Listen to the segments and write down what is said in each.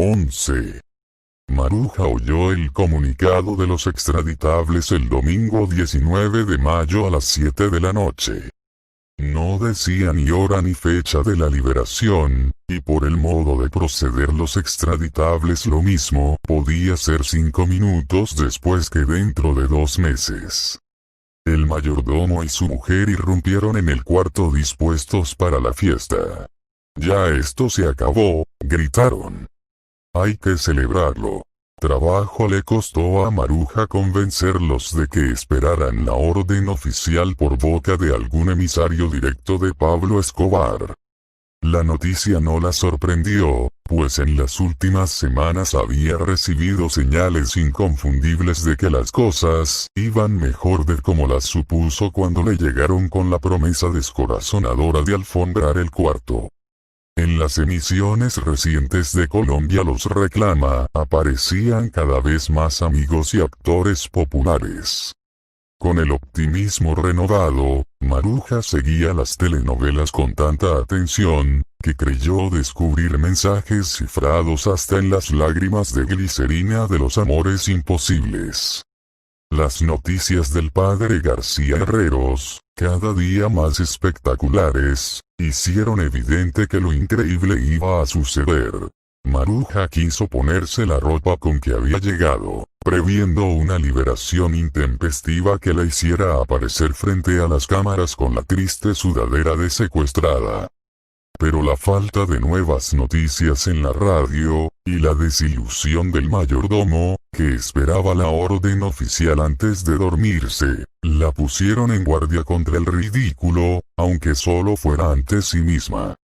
11. Maruja oyó el comunicado de los extraditables el domingo 19 de mayo a las 7 de la noche. No decía ni hora ni fecha de la liberación, y por el modo de proceder los extraditables lo mismo podía ser 5 minutos después que dentro de 2 meses. El mayordomo y su mujer irrumpieron en el cuarto dispuestos para la fiesta. «Ya esto se acabó», gritaron. «Hay que celebrarlo». Trabajo le costó a Maruja convencerlos de que esperaran la orden oficial por boca de algún emisario directo de Pablo Escobar. La noticia no la sorprendió, pues en las últimas semanas había recibido señales inconfundibles de que las cosas iban mejor de como las supuso cuando le llegaron con la promesa descorazonadora de alfombrar el cuarto. En las emisiones recientes de Colombia los reclama aparecían cada vez más amigos y actores populares. Con el optimismo renovado, Maruja seguía las telenovelas con tanta atención, que creyó descubrir mensajes cifrados hasta en las lágrimas de glicerina de los amores imposibles. Las noticias del padre García Herreros, cada día más espectaculares, hicieron evidente que lo increíble iba a suceder. Maruja quiso ponerse la ropa con que había llegado, previendo una liberación intempestiva que la hiciera aparecer frente a las cámaras con la triste sudadera de secuestrada. Pero la falta de nuevas noticias en la radio, y la desilusión del mayordomo, que esperaba la orden oficial antes de dormirse, la pusieron en guardia contra el ridículo, aunque solo fuera ante sí misma.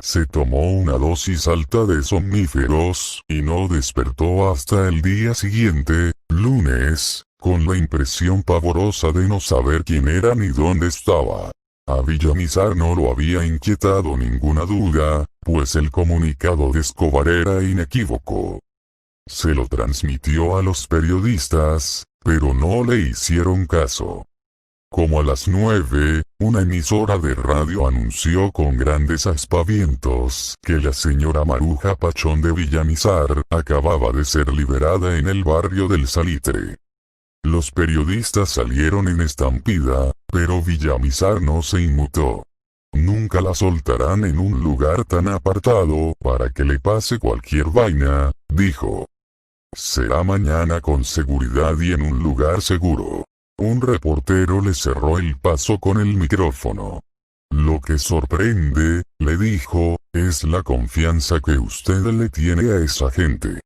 Se tomó una dosis alta de somníferos, y no despertó hasta el día siguiente, lunes, con la impresión pavorosa de no saber quién era ni dónde estaba. A Villamizar no lo había inquietado ninguna duda, pues el comunicado de Escobar era inequívoco. Se lo transmitió a los periodistas, pero no le hicieron caso. Como a las 9, una emisora de radio anunció con grandes aspavientos que la señora Maruja Pachón de Villamizar acababa de ser liberada en el barrio del Salitre. Los periodistas salieron en estampida, pero Villamizar no se inmutó. Nunca la soltarán en un lugar tan apartado para que le pase cualquier vaina, dijo. Será mañana con seguridad y en un lugar seguro. Un reportero le cerró el paso con el micrófono. Lo que sorprende, le dijo, es la confianza que usted le tiene a esa gente.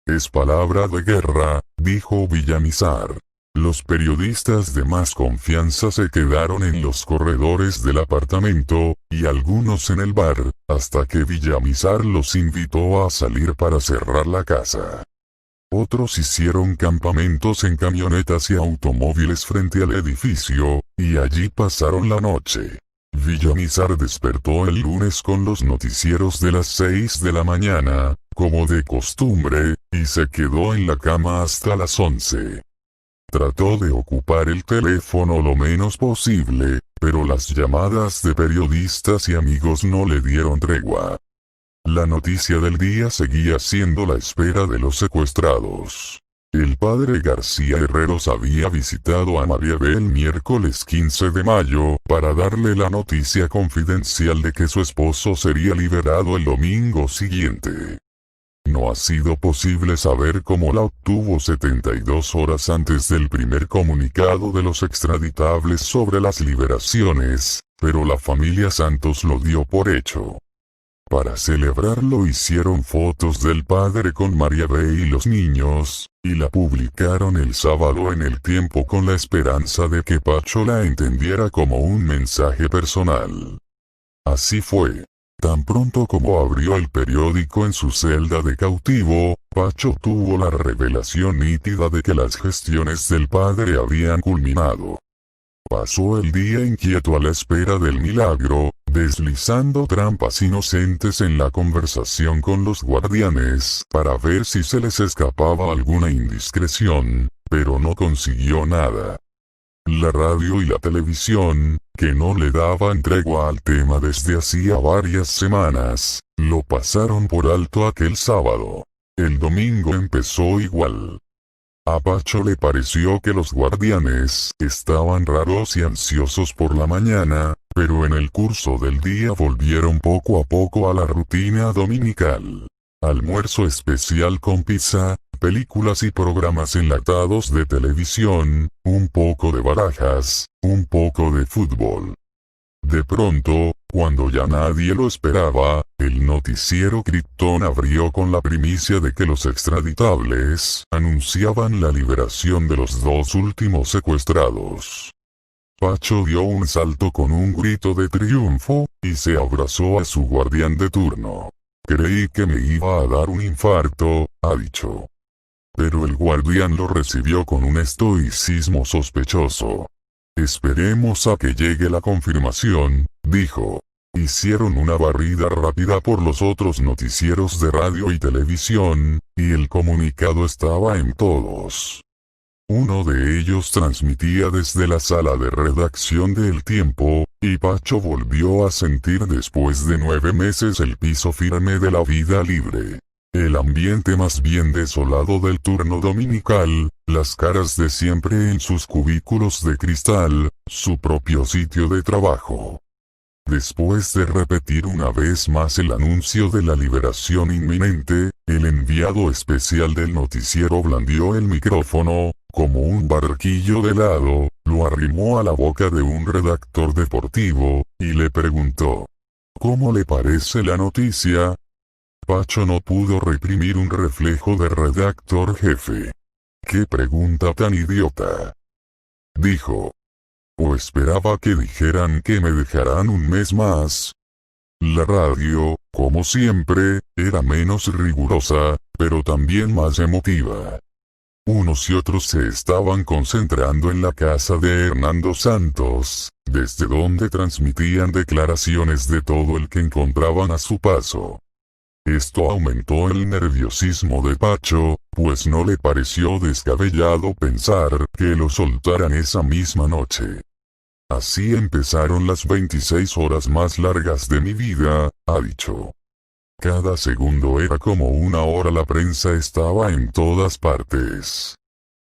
Es palabra de guerra, dijo Villamizar. Los periodistas de más confianza se quedaron en los corredores del apartamento, y algunos en el bar, hasta que Villamizar los invitó a salir para cerrar la casa. Otros hicieron campamentos en camionetas y automóviles frente al edificio, y allí pasaron la noche. Villamizar despertó el lunes con los noticieros de las 6 de la mañana, como de costumbre, y se quedó en la cama hasta las 11. Trató de ocupar el teléfono lo menos posible, pero las llamadas de periodistas y amigos no le dieron tregua. La noticia del día seguía siendo la espera de los secuestrados. El padre García Herreros había visitado a María B. el miércoles 15 de mayo para darle la noticia confidencial de que su esposo sería liberado el domingo siguiente. No ha sido posible saber cómo la obtuvo 72 horas antes del primer comunicado de los extraditables sobre las liberaciones, pero la familia Santos lo dio por hecho. Para celebrarlo hicieron fotos del padre con María B. y los niños, y la publicaron el sábado en El Tiempo con la esperanza de que Pacho la entendiera como un mensaje personal. Así fue. Tan pronto como abrió el periódico en su celda de cautivo, Pacho tuvo la revelación nítida de que las gestiones del padre habían culminado. Pasó el día inquieto a la espera del milagro, deslizando trampas inocentes en la conversación con los guardianes para ver si se les escapaba alguna indiscreción, pero no consiguió nada. La radio y la televisión, que no le daban tregua al tema desde hacía varias semanas, lo pasaron por alto aquel sábado. El domingo empezó igual. A Pacho le pareció que los guardianes estaban raros y ansiosos por la mañana, pero en el curso del día volvieron poco a poco a la rutina dominical. Almuerzo especial con pizza, películas y programas enlatados de televisión, un poco de barajas, un poco de fútbol. De pronto, cuando ya nadie lo esperaba, el noticiero Krypton abrió con la primicia de que los extraditables anunciaban la liberación de los 2 últimos secuestrados. Pacho dio un salto con un grito de triunfo, y se abrazó a su guardián de turno. Creí que me iba a dar un infarto, ha dicho. Pero el guardián lo recibió con un estoicismo sospechoso. Esperemos a que llegue la confirmación, dijo. Hicieron una barrida rápida por los otros noticieros de radio y televisión, y el comunicado estaba en todos. Uno de ellos transmitía desde la sala de redacción de El Tiempo, y Pacho volvió a sentir después de 9 meses el piso firme de la vida libre. El ambiente más bien desolado del turno dominical, las caras de siempre en sus cubículos de cristal, su propio sitio de trabajo. Después de repetir una vez más el anuncio de la liberación inminente, el enviado especial del noticiero blandió el micrófono, como un barquillo de helado, lo arrimó a la boca de un redactor deportivo, y le preguntó: ¿Cómo le parece la noticia? Pacho no pudo reprimir un reflejo de redactor jefe. ¡Qué pregunta tan idiota!, dijo. ¿O esperaba que dijeran que me dejarán un mes más? La radio, como siempre, era menos rigurosa, pero también más emotiva. Unos y otros se estaban concentrando en la casa de Hernando Santos, desde donde transmitían declaraciones de todo el que encontraban a su paso. Esto aumentó el nerviosismo de Pacho, pues no le pareció descabellado pensar que lo soltaran esa misma noche. Así empezaron las 26 horas más largas de mi vida, ha dicho. Cada segundo era como una hora. La prensa estaba en todas partes.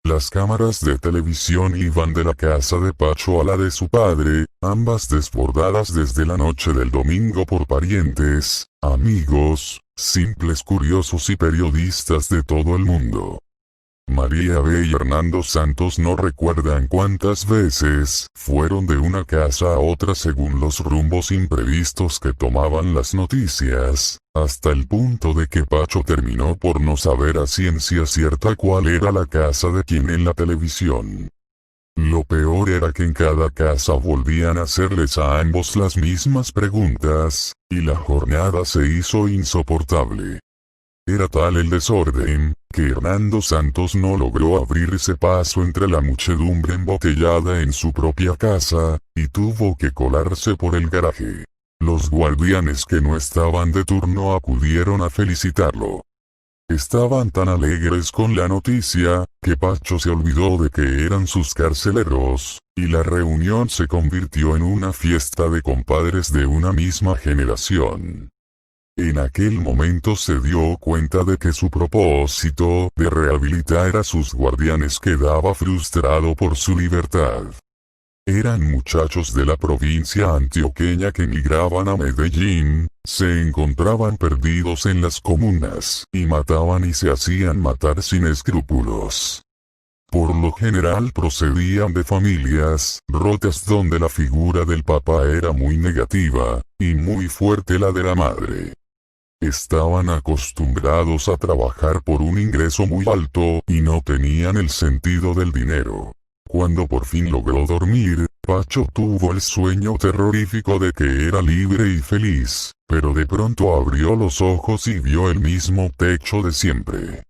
Las cámaras de televisión iban de la casa de Pacho a la de su padre, ambas desbordadas desde la noche del domingo por parientes, amigos, simples curiosos y periodistas de todo el mundo. María B. y Hernando Santos no recuerdan cuántas veces fueron de una casa a otra según los rumbos imprevistos que tomaban las noticias, hasta el punto de que Pacho terminó por no saber a ciencia cierta cuál era la casa de quién en la televisión. Lo peor era que en cada casa volvían a hacerles a ambos las mismas preguntas, y la jornada se hizo insoportable. Era tal el desorden, que Hernando Santos no logró abrirse paso entre la muchedumbre embotellada en su propia casa, y tuvo que colarse por el garaje. Los guardianes que no estaban de turno acudieron a felicitarlo. Estaban tan alegres con la noticia, que Pacho se olvidó de que eran sus carceleros, y la reunión se convirtió en una fiesta de compadres de una misma generación. En aquel momento se dio cuenta de que su propósito de rehabilitar a sus guardianes quedaba frustrado por su libertad. Eran muchachos de la provincia antioqueña que migraban a Medellín, se encontraban perdidos en las comunas, y mataban y se hacían matar sin escrúpulos. Por lo general procedían de familias rotas donde la figura del papá era muy negativa, y muy fuerte la de la madre. Estaban acostumbrados a trabajar por un ingreso muy alto y no tenían el sentido del dinero. Cuando por fin logró dormir, Pacho tuvo el sueño terrorífico de que era libre y feliz, pero de pronto abrió los ojos y vio el mismo techo de siempre.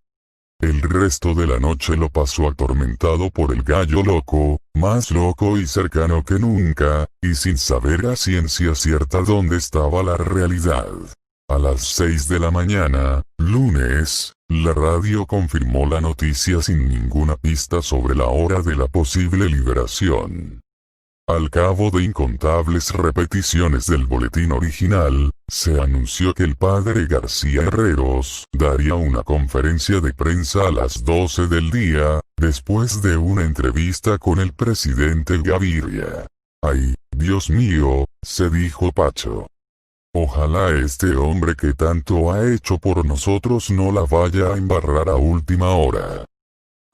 El resto de la noche lo pasó atormentado por el gallo loco, más loco y cercano que nunca, y sin saber a ciencia cierta dónde estaba la realidad. A las 6 de la mañana, lunes, la radio confirmó la noticia sin ninguna pista sobre la hora de la posible liberación. Al cabo de incontables repeticiones del boletín original, se anunció que el padre García Herreros daría una conferencia de prensa a las 12 del día, después de una entrevista con el presidente Gaviria. «Ay, Dios mío», se dijo Pacho. «Ojalá este hombre que tanto ha hecho por nosotros no la vaya a embarrar a última hora».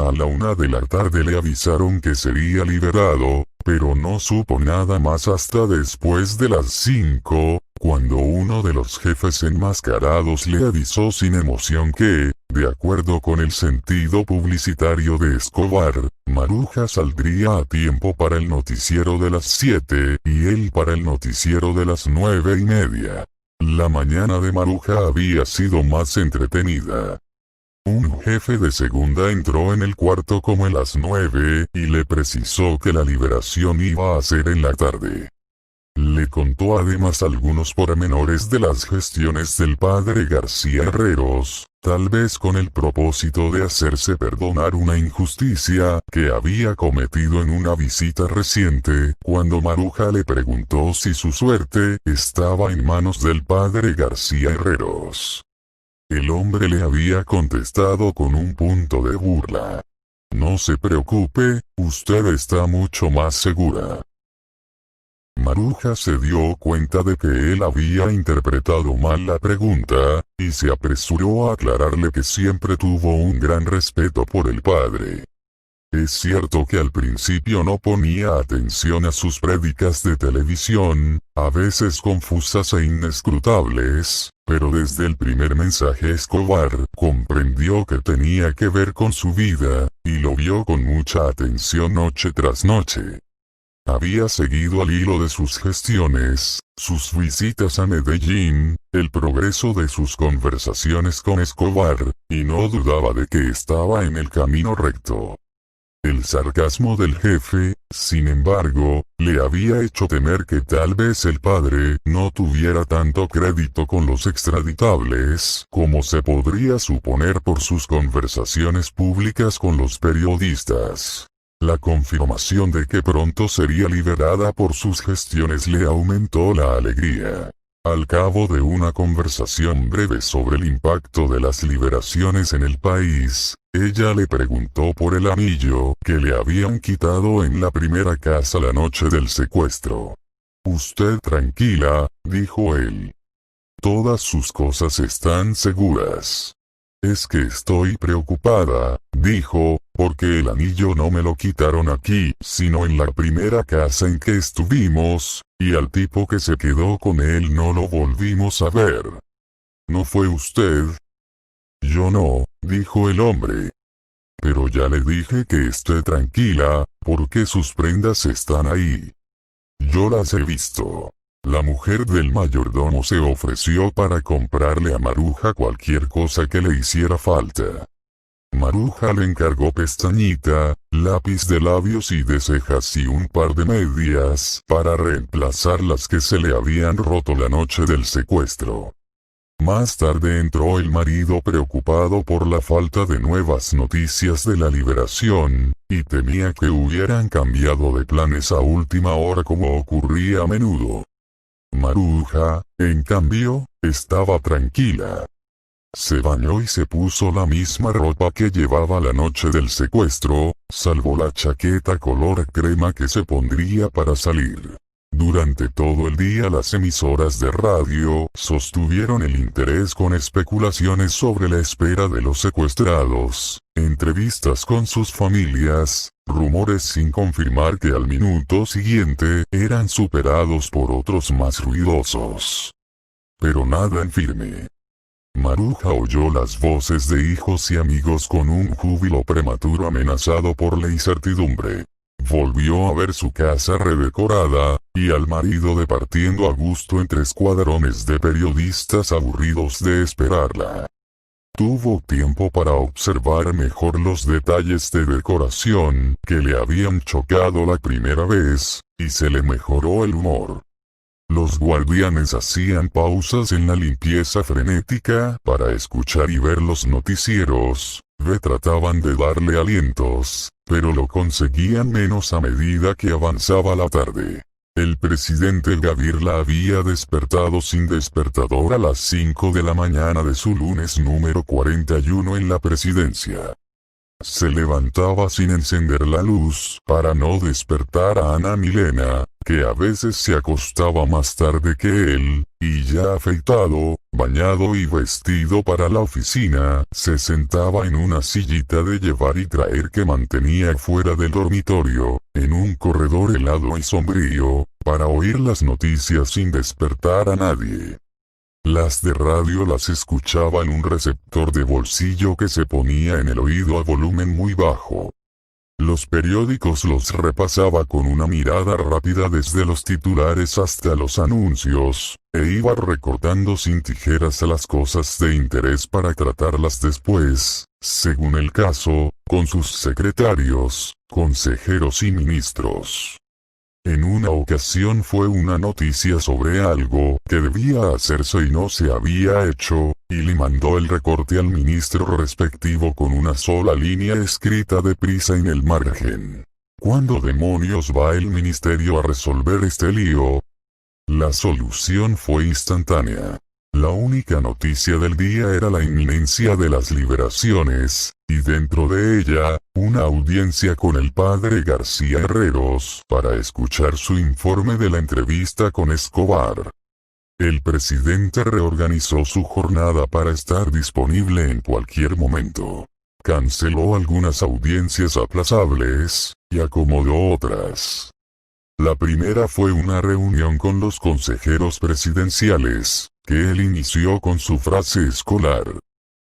A la 1 de la tarde le avisaron que sería liberado, pero no supo nada más hasta después de las 5, cuando uno de los jefes enmascarados le avisó sin emoción que, de acuerdo con el sentido publicitario de Escobar, Maruja saldría a tiempo para el noticiero de las 7 y él para el noticiero de las 9:30. La mañana de Maruja había sido más entretenida. Un jefe de segunda entró en el cuarto como a las 9 y le precisó que la liberación iba a ser en la tarde. Le contó además algunos pormenores de las gestiones del padre García Herreros, tal vez con el propósito de hacerse perdonar una injusticia que había cometido en una visita reciente, cuando Maruja le preguntó si su suerte estaba en manos del padre García Herreros. El hombre le había contestado con un punto de burla. «No se preocupe, usted está mucho más segura». Maruja se dio cuenta de que él había interpretado mal la pregunta, y se apresuró a aclararle que siempre tuvo un gran respeto por el padre. Es cierto que al principio no ponía atención a sus prédicas de televisión, a veces confusas e inescrutables, pero desde el primer mensaje Escobar comprendió que tenía que ver con su vida, y lo vio con mucha atención noche tras noche. Había seguido al hilo de sus gestiones, sus visitas a Medellín, el progreso de sus conversaciones con Escobar, y no dudaba de que estaba en el camino recto. El sarcasmo del jefe, sin embargo, le había hecho temer que tal vez el padre no tuviera tanto crédito con los extraditables como se podría suponer por sus conversaciones públicas con los periodistas. La confirmación de que pronto sería liberada por sus gestiones le aumentó la alegría. Al cabo de una conversación breve sobre el impacto de las liberaciones en el país, ella le preguntó por el anillo que le habían quitado en la primera casa la noche del secuestro. «Usted tranquila», dijo él. «Todas sus cosas están seguras». «Es que estoy preocupada», dijo, «porque el anillo no me lo quitaron aquí, sino en la primera casa en que estuvimos, y al tipo que se quedó con él no lo volvimos a ver». «¿No fue usted?» «Yo no», dijo el hombre. «Pero ya le dije que esté tranquila, porque sus prendas están ahí. Yo las he visto». La mujer del mayordomo se ofreció para comprarle a Maruja cualquier cosa que le hiciera falta. Maruja le encargó pestañita, lápiz de labios y de cejas y un par de medias para reemplazar las que se le habían roto la noche del secuestro. Más tarde entró el marido preocupado por la falta de nuevas noticias de la liberación, y temía que hubieran cambiado de planes a última hora como ocurría a menudo. Maruja, en cambio, estaba tranquila. Se bañó y se puso la misma ropa que llevaba la noche del secuestro, salvo la chaqueta color crema que se pondría para salir. Durante todo el día las emisoras de radio sostuvieron el interés con especulaciones sobre la espera de los secuestrados, entrevistas con sus familias, rumores sin confirmar que al minuto siguiente eran superados por otros más ruidosos. Pero nada en firme. Maruja oyó las voces de hijos y amigos con un júbilo prematuro amenazado por la incertidumbre. Volvió a ver su casa redecorada, y al marido departiendo a gusto entre escuadrones de periodistas aburridos de esperarla. Tuvo tiempo para observar mejor los detalles de decoración que le habían chocado la primera vez, y se le mejoró el humor. Los guardianes hacían pausas en la limpieza frenética para escuchar y ver los noticieros, trataban de darle alientos, pero lo conseguían menos a medida que avanzaba la tarde. El presidente Gavirla había despertado sin despertador a las 5 de la mañana de su lunes número 41 en la presidencia. Se levantaba sin encender la luz, para no despertar a Ana Milena, que a veces se acostaba más tarde que él, y ya afeitado, bañado y vestido para la oficina, se sentaba en una sillita de llevar y traer que mantenía fuera del dormitorio, en un corredor helado y sombrío, para oír las noticias sin despertar a nadie. Las de radio las escuchaba en un receptor de bolsillo que se ponía en el oído a volumen muy bajo. Los periódicos los repasaba con una mirada rápida desde los titulares hasta los anuncios, e iba recortando sin tijeras las cosas de interés para tratarlas después, según el caso, con sus secretarios, consejeros y ministros. En una ocasión fue una noticia sobre algo que debía hacerse y no se había hecho, y le mandó el recorte al ministro respectivo con una sola línea escrita deprisa en el margen. ¿Cuándo demonios va el ministerio a resolver este lío? La solución fue instantánea. La única noticia del día era la inminencia de las liberaciones, y dentro de ella, una audiencia con el padre García Herreros, para escuchar su informe de la entrevista con Escobar. El presidente reorganizó su jornada para estar disponible en cualquier momento. Canceló algunas audiencias aplazables, y acomodó otras. La primera fue una reunión con los consejeros presidenciales, que él inició con su frase escolar.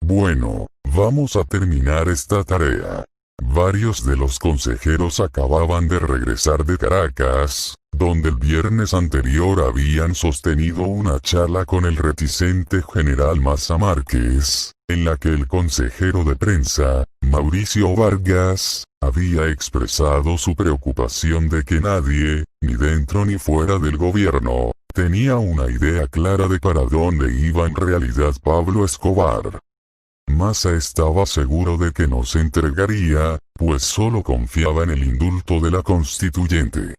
Bueno, vamos a terminar esta tarea. Varios de los consejeros acababan de regresar de Caracas, donde el viernes anterior habían sostenido una charla con el reticente general Maza Márquez, en la que el consejero de prensa, Mauricio Vargas, había expresado su preocupación de que nadie, ni dentro ni fuera del gobierno, tenía una idea clara de para dónde iba en realidad Pablo Escobar. Maza estaba seguro de que no se entregaría, pues solo confiaba en el indulto de la constituyente.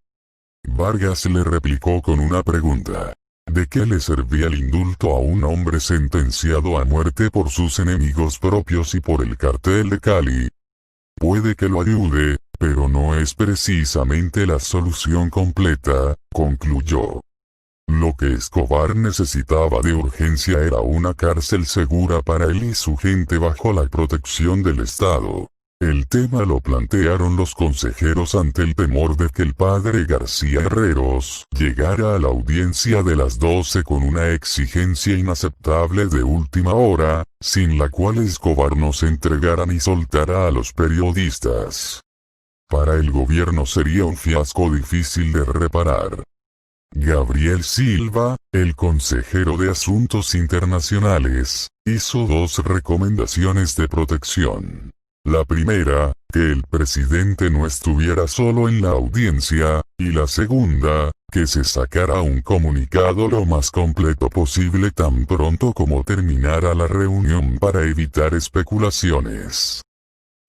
Vargas le replicó con una pregunta. ¿De qué le servía el indulto a un hombre sentenciado a muerte por sus enemigos propios y por el cartel de Cali? Puede que lo ayude, pero no es precisamente la solución completa, concluyó. Lo que Escobar necesitaba de urgencia era una cárcel segura para él y su gente bajo la protección del Estado. El tema lo plantearon los consejeros ante el temor de que el padre García Herreros llegara a la audiencia de las 12 con una exigencia inaceptable de última hora, sin la cual Escobar no se entregara ni soltara a los periodistas. Para el gobierno sería un fiasco difícil de reparar. Gabriel Silva, el consejero de Asuntos Internacionales, hizo 2 recomendaciones de protección. La primera, que el presidente no estuviera solo en la audiencia, y la segunda, que se sacara un comunicado lo más completo posible tan pronto como terminara la reunión para evitar especulaciones.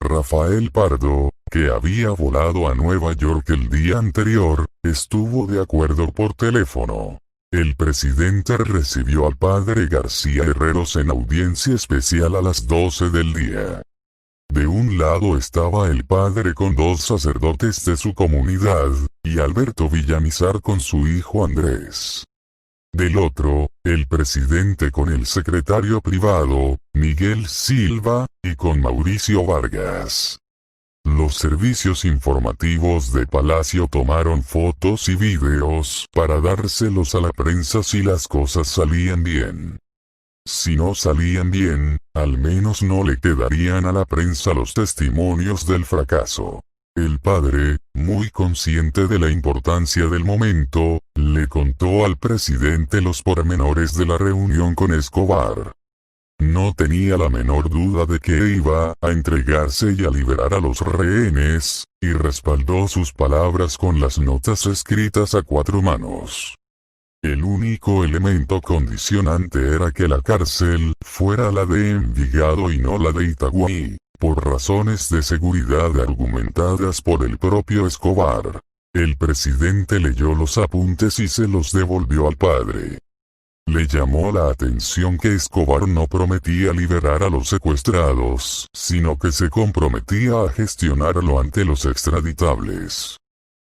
Rafael Pardo, que había volado a Nueva York el día anterior, estuvo de acuerdo por teléfono. El presidente recibió al padre García Herreros en audiencia especial a las 12 del día. De un lado estaba el padre con 2 sacerdotes de su comunidad, y Alberto Villamizar con su hijo Andrés. Del otro, el presidente con el secretario privado, Miguel Silva, y con Mauricio Vargas. Los servicios informativos de Palacio tomaron fotos y videos para dárselos a la prensa si las cosas salían bien. Si no salían bien, al menos no le quedarían a la prensa los testimonios del fracaso. El padre, muy consciente de la importancia del momento, le contó al presidente los pormenores de la reunión con Escobar. No tenía la menor duda de que iba a entregarse y a liberar a los rehenes, y respaldó sus palabras con las notas escritas a 4 manos. El único elemento condicionante era que la cárcel fuera la de Envigado y no la de Itagüí, por razones de seguridad argumentadas por el propio Escobar. El presidente leyó los apuntes y se los devolvió al padre. Le llamó la atención que Escobar no prometía liberar a los secuestrados, sino que se comprometía a gestionarlo ante los extraditables.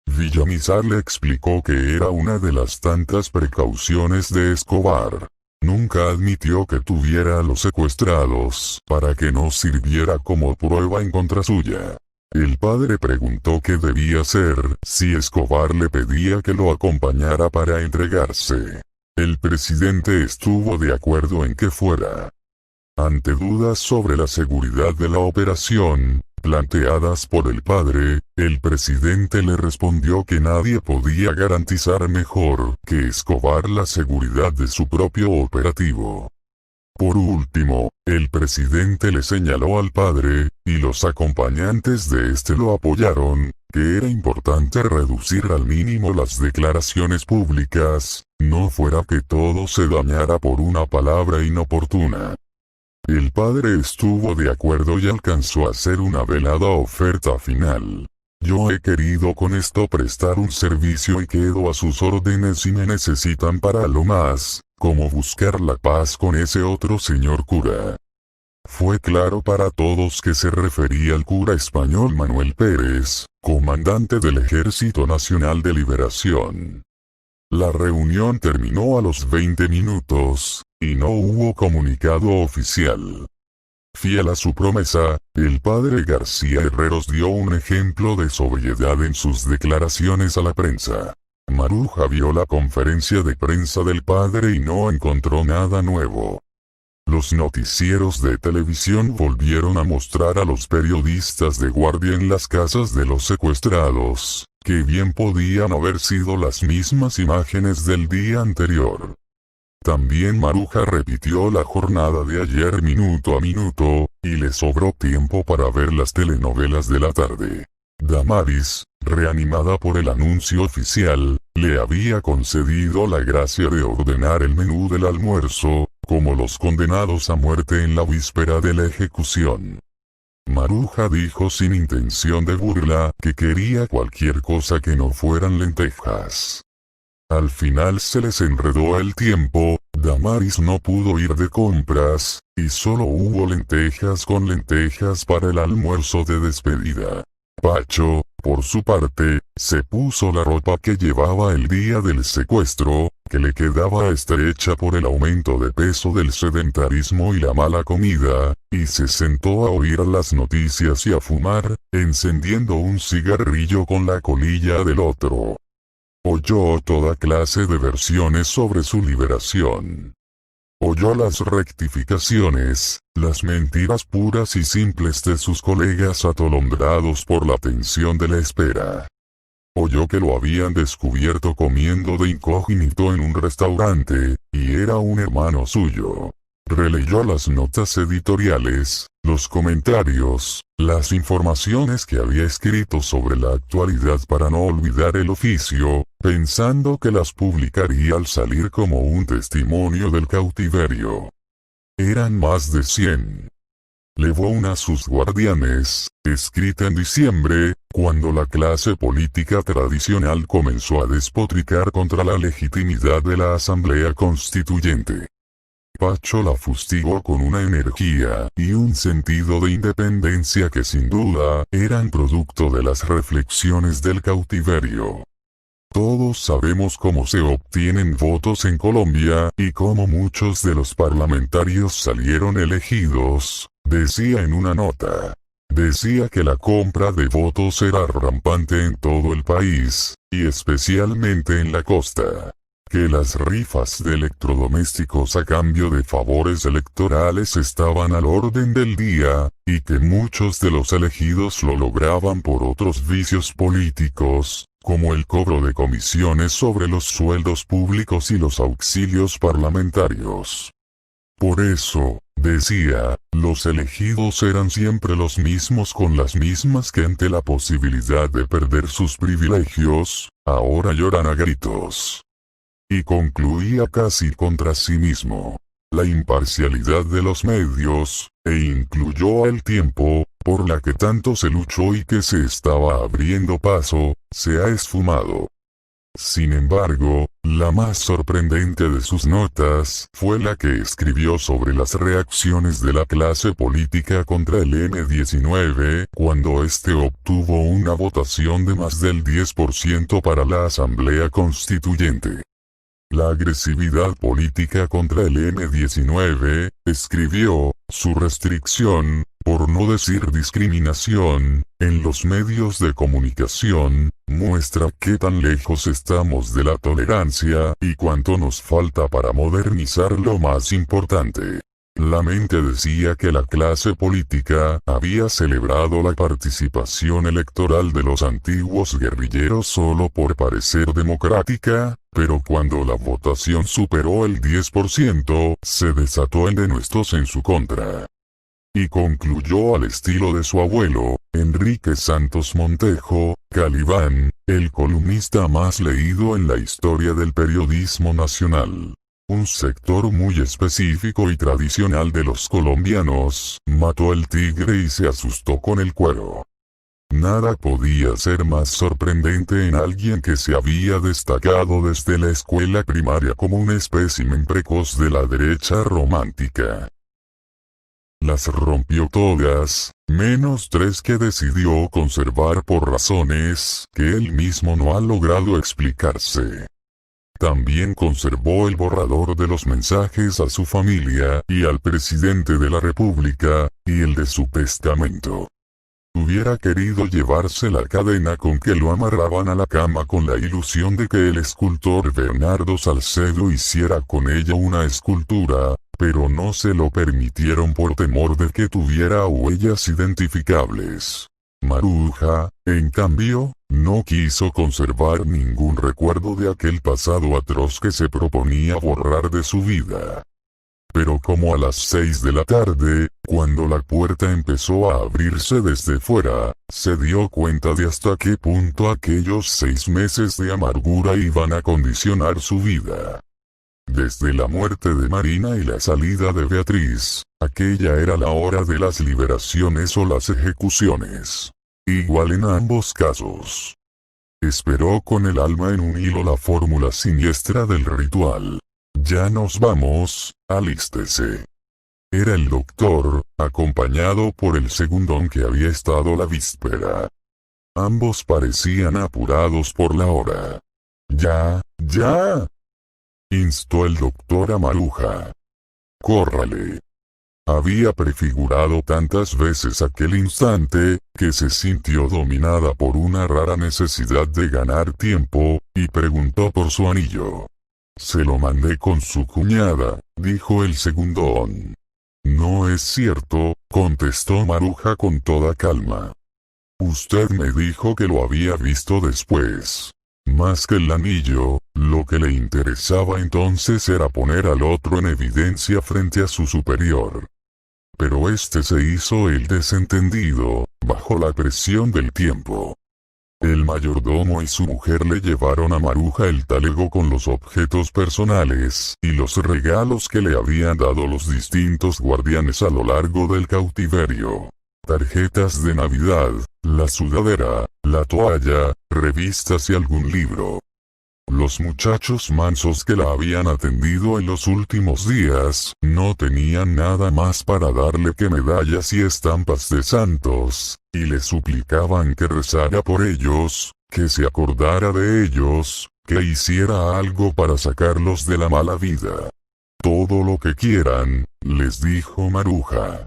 Villamizar le explicó que era una de las tantas precauciones de Escobar. Nunca admitió que tuviera a los secuestrados, para que no sirviera como prueba en contra suya. El padre preguntó qué debía hacer si Escobar le pedía que lo acompañara para entregarse. El presidente estuvo de acuerdo en que fuera. Ante dudas sobre la seguridad de la operación, planteadas por el padre, el presidente le respondió que nadie podía garantizar mejor que Escobar la seguridad de su propio operativo. Por último, el presidente le señaló al padre, y los acompañantes de este lo apoyaron, que era importante reducir al mínimo las declaraciones públicas, no fuera que todo se dañara por una palabra inoportuna. El padre estuvo de acuerdo y alcanzó a hacer una velada oferta final. Yo he querido con esto prestar un servicio y quedo a sus órdenes si me necesitan para algo más, como buscar la paz con ese otro señor cura. Fue claro para todos que se refería al cura español Manuel Pérez, comandante del Ejército Nacional de Liberación. La reunión terminó a los 20 minutos, y no hubo comunicado oficial. Fiel a su promesa, el padre García Herreros dio un ejemplo de sobriedad en sus declaraciones a la prensa. Maruja vio la conferencia de prensa del padre y no encontró nada nuevo. Los noticieros de televisión volvieron a mostrar a los periodistas de guardia en las casas de los secuestrados, que bien podían haber sido las mismas imágenes del día anterior. También Maruja repitió la jornada de ayer minuto a minuto, y le sobró tiempo para ver las telenovelas de la tarde. Damaris, reanimada por el anuncio oficial, le había concedido la gracia de ordenar el menú del almuerzo, como los condenados a muerte en la víspera de la ejecución. Maruja dijo sin intención de burla que quería cualquier cosa que no fueran lentejas. Al final se les enredó el tiempo, Damaris no pudo ir de compras, y solo hubo lentejas con lentejas para el almuerzo de despedida. Pacho, por su parte, se puso la ropa que llevaba el día del secuestro, que le quedaba estrecha por el aumento de peso del sedentarismo y la mala comida, y se sentó a oír las noticias y a fumar, encendiendo un cigarrillo con la colilla del otro. Oyó toda clase de versiones sobre su liberación. Oyó las rectificaciones, las mentiras puras y simples de sus colegas atolondrados por la tensión de la espera. Oyó que lo habían descubierto comiendo de incógnito en un restaurante, y era un hermano suyo. Releyó las notas editoriales, los comentarios, las informaciones que había escrito sobre la actualidad para no olvidar el oficio, pensando que las publicaría al salir como un testimonio del cautiverio. Eran más de 100. Levó una a sus guardianes, escrita en diciembre, cuando la clase política tradicional comenzó a despotricar contra la legitimidad de la Asamblea Constituyente. Pacho la fustigó con una energía y un sentido de independencia que sin duda eran producto de las reflexiones del cautiverio. Todos sabemos cómo se obtienen votos en Colombia y cómo muchos de los parlamentarios salieron elegidos, decía en una nota. Decía que la compra de votos era rampante en todo el país, y especialmente en la costa. Que las rifas de electrodomésticos a cambio de favores electorales estaban al orden del día, y que muchos de los elegidos lo lograban por otros vicios políticos, como el cobro de comisiones sobre los sueldos públicos y los auxilios parlamentarios. Por eso, decía, los elegidos eran siempre los mismos con las mismas que ante la posibilidad de perder sus privilegios, ahora lloran a gritos. Y concluía casi contra sí mismo. La imparcialidad de los medios, e incluyó a El Tiempo, por la que tanto se luchó y que se estaba abriendo paso, se ha esfumado. Sin embargo, la más sorprendente de sus notas fue la que escribió sobre las reacciones de la clase política contra el M-19, cuando este obtuvo una votación de más del 10% para la Asamblea Constituyente. La agresividad política contra el M-19, escribió, su restricción, por no decir discriminación, en los medios de comunicación, muestra qué tan lejos estamos de la tolerancia y cuánto nos falta para modernizar lo más importante. La mente decía que la clase política había celebrado la participación electoral de los antiguos guerrilleros solo por parecer democrática, pero cuando la votación superó el 10%, se desató el denuestos en su contra. Y concluyó al estilo de su abuelo, Enrique Santos Montejo, Calibán, el columnista más leído en la historia del periodismo nacional. Un sector muy específico y tradicional de los colombianos, mató el tigre y se asustó con el cuero. Nada podía ser más sorprendente en alguien que se había destacado desde la escuela primaria como un espécimen precoz de la derecha romántica. Las rompió todas, menos 3 que decidió conservar por razones que él mismo no ha logrado explicarse. También conservó el borrador de los mensajes a su familia y al presidente de la República, y el de su testamento. Hubiera querido llevarse la cadena con que lo amarraban a la cama con la ilusión de que el escultor Bernardo Salcedo hiciera con ella una escultura, pero no se lo permitieron por temor de que tuviera huellas identificables. Maruja, en cambio, no quiso conservar ningún recuerdo de aquel pasado atroz que se proponía borrar de su vida. Pero como a las 6 de la tarde, cuando la puerta empezó a abrirse desde fuera, se dio cuenta de hasta qué punto aquellos 6 meses de amargura iban a condicionar su vida. Desde la muerte de Marina y la salida de Beatriz, aquella era la hora de las liberaciones o las ejecuciones. Igual en ambos casos. Esperó con el alma en un hilo la fórmula siniestra del ritual. Ya nos vamos, alístese. Era el doctor, acompañado por el segundón que había estado la víspera. Ambos parecían apurados por la hora. Ya, ya, instó el doctor a Maruja. Córrale. Había prefigurado tantas veces aquel instante, que se sintió dominada por una rara necesidad de ganar tiempo, y preguntó por su anillo. Se lo mandé con su cuñada, dijo el segundón. No es cierto, contestó Maruja con toda calma. Usted me dijo que lo había visto después. Más que el anillo, lo que le interesaba entonces era poner al otro en evidencia frente a su superior. Pero este se hizo el desentendido, bajo la presión del tiempo. El mayordomo y su mujer le llevaron a Maruja el talego con los objetos personales y los regalos que le habían dado los distintos guardianes a lo largo del cautiverio. Tarjetas de Navidad, la sudadera, la toalla, revistas y algún libro. Los muchachos mansos que la habían atendido en los últimos días, no tenían nada más para darle que medallas y estampas de santos, y le suplicaban que rezara por ellos, que se acordara de ellos, que hiciera algo para sacarlos de la mala vida. Todo lo que quieran, les dijo Maruja.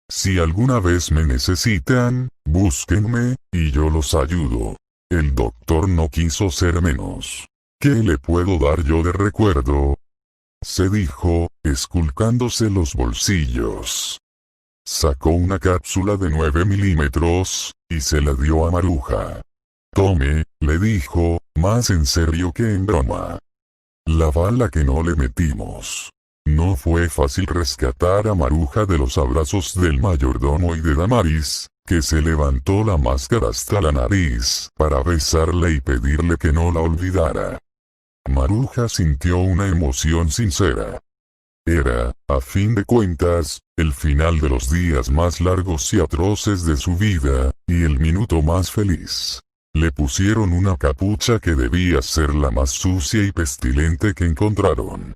Si alguna vez me necesitan, búsquenme, y yo los ayudo. El doctor no quiso ser menos. ¿Qué le puedo dar yo de recuerdo? Se dijo, esculcándose los bolsillos. Sacó una cápsula de 9 milímetros, y se la dio a Maruja. Tome, le dijo, más en serio que en broma. La bala que no le metimos. No fue fácil rescatar a Maruja de los abrazos del mayordomo y de Damaris, que se levantó la máscara hasta la nariz, para besarle y pedirle que no la olvidara. Maruja sintió una emoción sincera. Era, a fin de cuentas, el final de los días más largos y atroces de su vida, y el minuto más feliz. Le pusieron una capucha que debía ser la más sucia y pestilente que encontraron.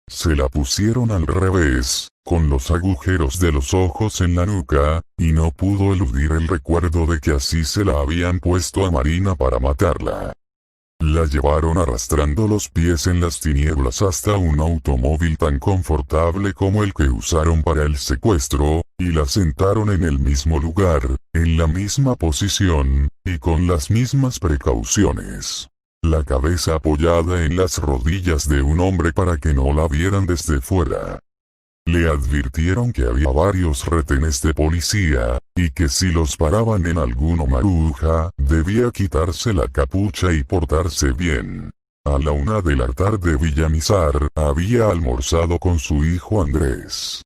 Se la pusieron al revés, con los agujeros de los ojos en la nuca, y no pudo eludir el recuerdo de que así se la habían puesto a Marina para matarla. La llevaron arrastrando los pies en las tinieblas hasta un automóvil tan confortable como el que usaron para el secuestro, y la sentaron en el mismo lugar, en la misma posición, y con las mismas precauciones. La cabeza apoyada en las rodillas de un hombre para que no la vieran desde fuera. Le advirtieron que había varios retenes de policía, y que si los paraban en alguno Maruja, debía quitarse la capucha y portarse bien. A la 1 de la tarde Villamizar había almorzado con su hijo Andrés.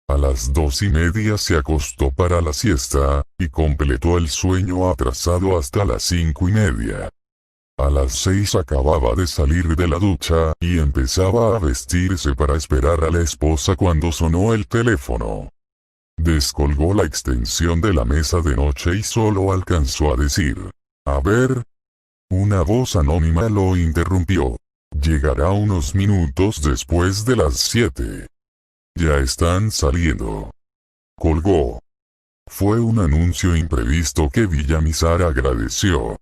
A las 2:30 se acostó para la siesta, y completó el sueño atrasado hasta las 5:30. A las 6 acababa de salir de la ducha, y empezaba a vestirse para esperar a la esposa cuando sonó el teléfono. Descolgó la extensión de la mesa de noche y solo alcanzó a decir: «A ver». Una voz anónima lo interrumpió. «Llegará unos minutos después de las 7. Ya están saliendo». Colgó. Fue un anuncio imprevisto que Villamizar agradeció.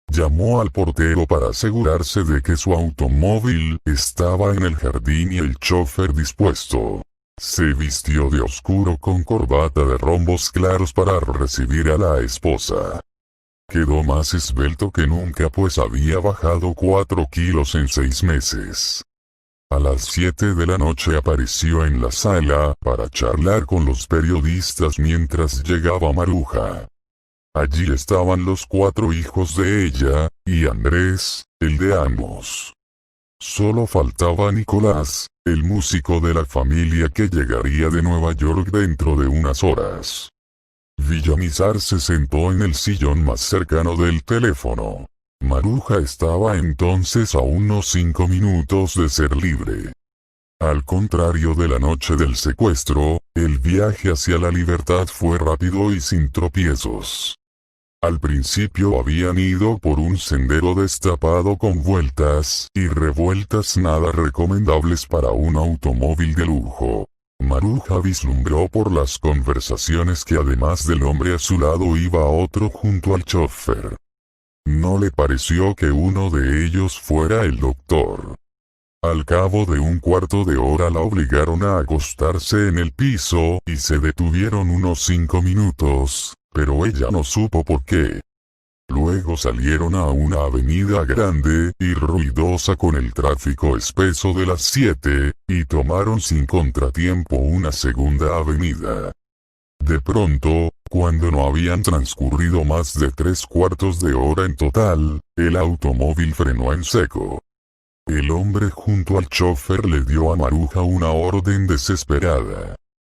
Llamó al portero para asegurarse de que su automóvil estaba en el jardín y el chofer dispuesto. Se vistió de oscuro con corbata de rombos claros para recibir a la esposa. Quedó más esbelto que nunca pues había bajado 4 kilos en 6 meses. A las 7 de la noche apareció en la sala para charlar con los periodistas mientras llegaba Maruja. Allí estaban los 4 hijos de ella, y Andrés, el de ambos. Solo faltaba Nicolás, el músico de la familia que llegaría de Nueva York dentro de unas horas. Villamizar se sentó en el sillón más cercano del teléfono. Maruja estaba entonces a unos 5 minutos de ser libre. Al contrario de la noche del secuestro, el viaje hacia la libertad fue rápido y sin tropiezos. Al principio habían ido por un sendero destapado con vueltas y revueltas nada recomendables para un automóvil de lujo. Maruja vislumbró por las conversaciones que además del hombre a su lado iba otro junto al chofer. No le pareció que uno de ellos fuera el doctor. Al cabo de un cuarto de hora la obligaron a acostarse en el piso y se detuvieron unos 5 minutos. Pero ella no supo por qué. Luego salieron a una avenida grande y ruidosa con el tráfico espeso de las 7, y tomaron sin contratiempo una segunda avenida. De pronto, cuando no habían transcurrido más de 3/4 de hora en total, el automóvil frenó en seco. El hombre junto al chofer le dio a Maruja una orden desesperada.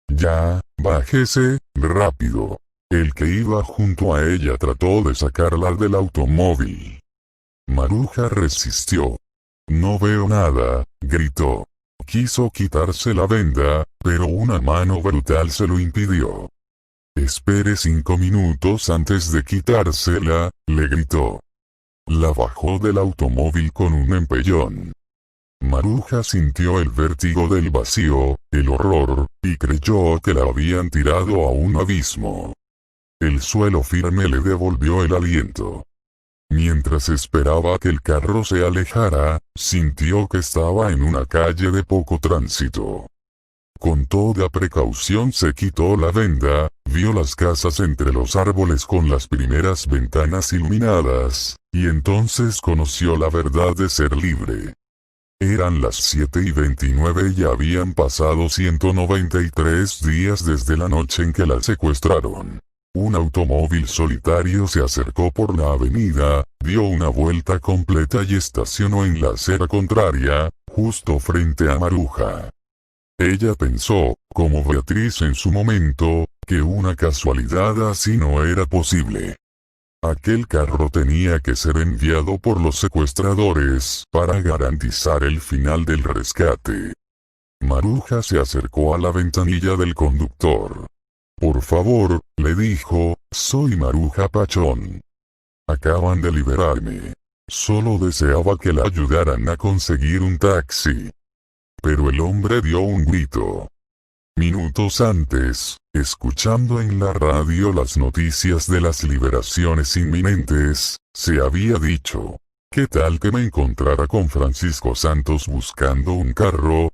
«Ya, bájese, rápido». El que iba junto a ella trató de sacarla del automóvil. Maruja resistió. «No veo nada», gritó. Quiso quitarse la venda, pero una mano brutal se lo impidió. «Espere 5 minutos antes de quitársela», le gritó. La bajó del automóvil con un empellón. Maruja sintió el vértigo del vacío, el horror, y creyó que la habían tirado a un abismo. El suelo firme le devolvió el aliento. Mientras esperaba que el carro se alejara, sintió que estaba en una calle de poco tránsito. Con toda precaución se quitó la venda, vio las casas entre los árboles con las primeras ventanas iluminadas, y entonces conoció la verdad de ser libre. Eran las 7:29 y habían pasado 193 días desde la noche en que la secuestraron. Un automóvil solitario se acercó por la avenida, dio una vuelta completa y estacionó en la acera contraria, justo frente a Maruja. Ella pensó, como Beatriz en su momento, que una casualidad así no era posible. Aquel carro tenía que ser enviado por los secuestradores para garantizar el final del rescate. Maruja se acercó a la ventanilla del conductor. Por favor, le dijo, soy Maruja Pachón. Acaban de liberarme. Solo deseaba que la ayudaran a conseguir un taxi. Pero el hombre dio un grito. Minutos antes, escuchando en la radio las noticias de las liberaciones inminentes, se había dicho, ¿qué tal que me encontrara con Francisco Santos buscando un carro?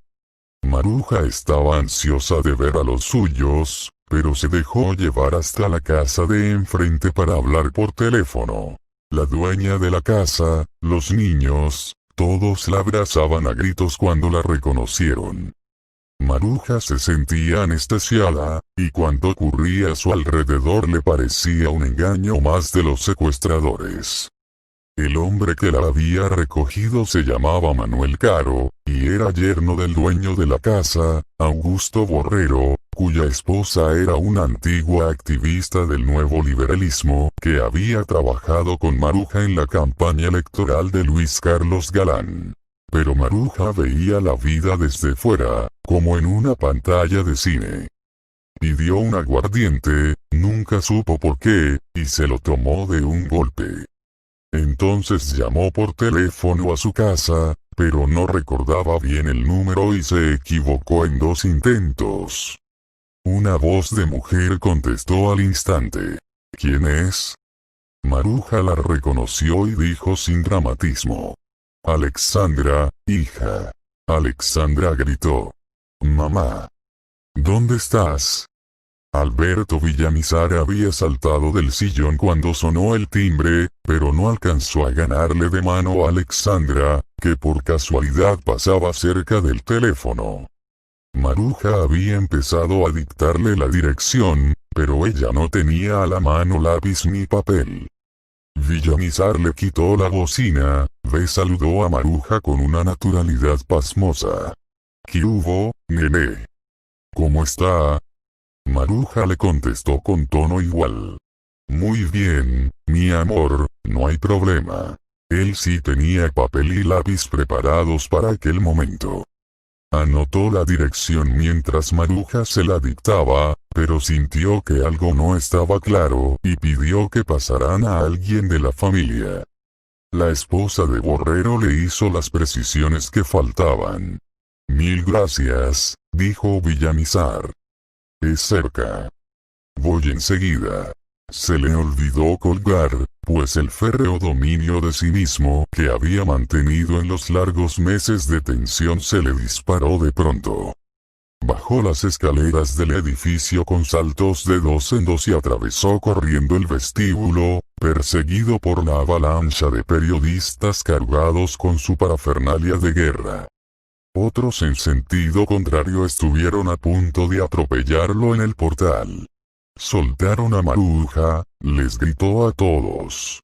Maruja estaba ansiosa de ver a los suyos, pero se dejó llevar hasta la casa de enfrente para hablar por teléfono. La dueña de la casa, los niños, todos la abrazaban a gritos cuando la reconocieron. Maruja se sentía anestesiada, y cuanto ocurría a su alrededor le parecía un engaño más de los secuestradores. El hombre que la había recogido se llamaba Manuel Caro, y era yerno del dueño de la casa, Augusto Borrero, cuya esposa era una antigua activista del nuevo liberalismo, que había trabajado con Maruja en la campaña electoral de Luis Carlos Galán. Pero Maruja veía la vida desde fuera, como en una pantalla de cine. Pidió un aguardiente, nunca supo por qué, y se lo tomó de un golpe. Entonces llamó por teléfono a su casa, pero no recordaba bien el número y se equivocó en 2 intentos. Una voz de mujer contestó al instante. ¿Quién es? Maruja la reconoció y dijo sin dramatismo. Alexandra, hija. Alexandra gritó. Mamá. ¿Dónde estás? Alberto Villamizar había saltado del sillón cuando sonó el timbre, pero no alcanzó a ganarle de mano a Alexandra, que por casualidad pasaba cerca del teléfono. Maruja había empezado a dictarle la dirección, pero ella no tenía a la mano lápiz ni papel. Villamizar le quitó la bocina, saludó a Maruja con una naturalidad pasmosa. ¿Qué hubo, nene? ¿Cómo está? Maruja le contestó con tono igual. Muy bien, mi amor, no hay problema. Él sí tenía papel y lápiz preparados para aquel momento. Anotó la dirección mientras Maruja se la dictaba, pero sintió que algo no estaba claro y pidió que pasaran a alguien de la familia. La esposa de Borrero le hizo las precisiones que faltaban. Mil gracias, dijo Villamizar. Es cerca. Voy enseguida. Se le olvidó colgar, pues el férreo dominio de sí mismo que había mantenido en los largos meses de tensión se le disparó de pronto. Bajó las escaleras del edificio con saltos de 2 en 2 y atravesó corriendo el vestíbulo, perseguido por la avalancha de periodistas cargados con su parafernalia de guerra. Otros en sentido contrario estuvieron a punto de atropellarlo en el portal. Soltaron a Maruja, les gritó a todos.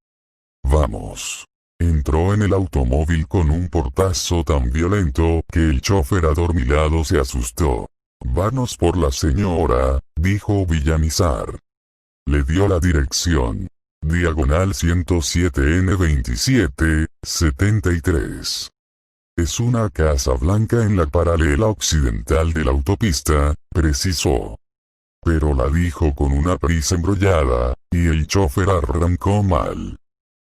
¡Vamos! Entró en el automóvil con un portazo tan violento que el chofer adormilado se asustó. «Vanos por la señora», dijo Villamizar. Le dio la dirección. Diagonal 107N 2773. Es una casa blanca en la paralela occidental de la autopista, precisó. Pero la dijo con una prisa embrollada, y el chofer arrancó mal.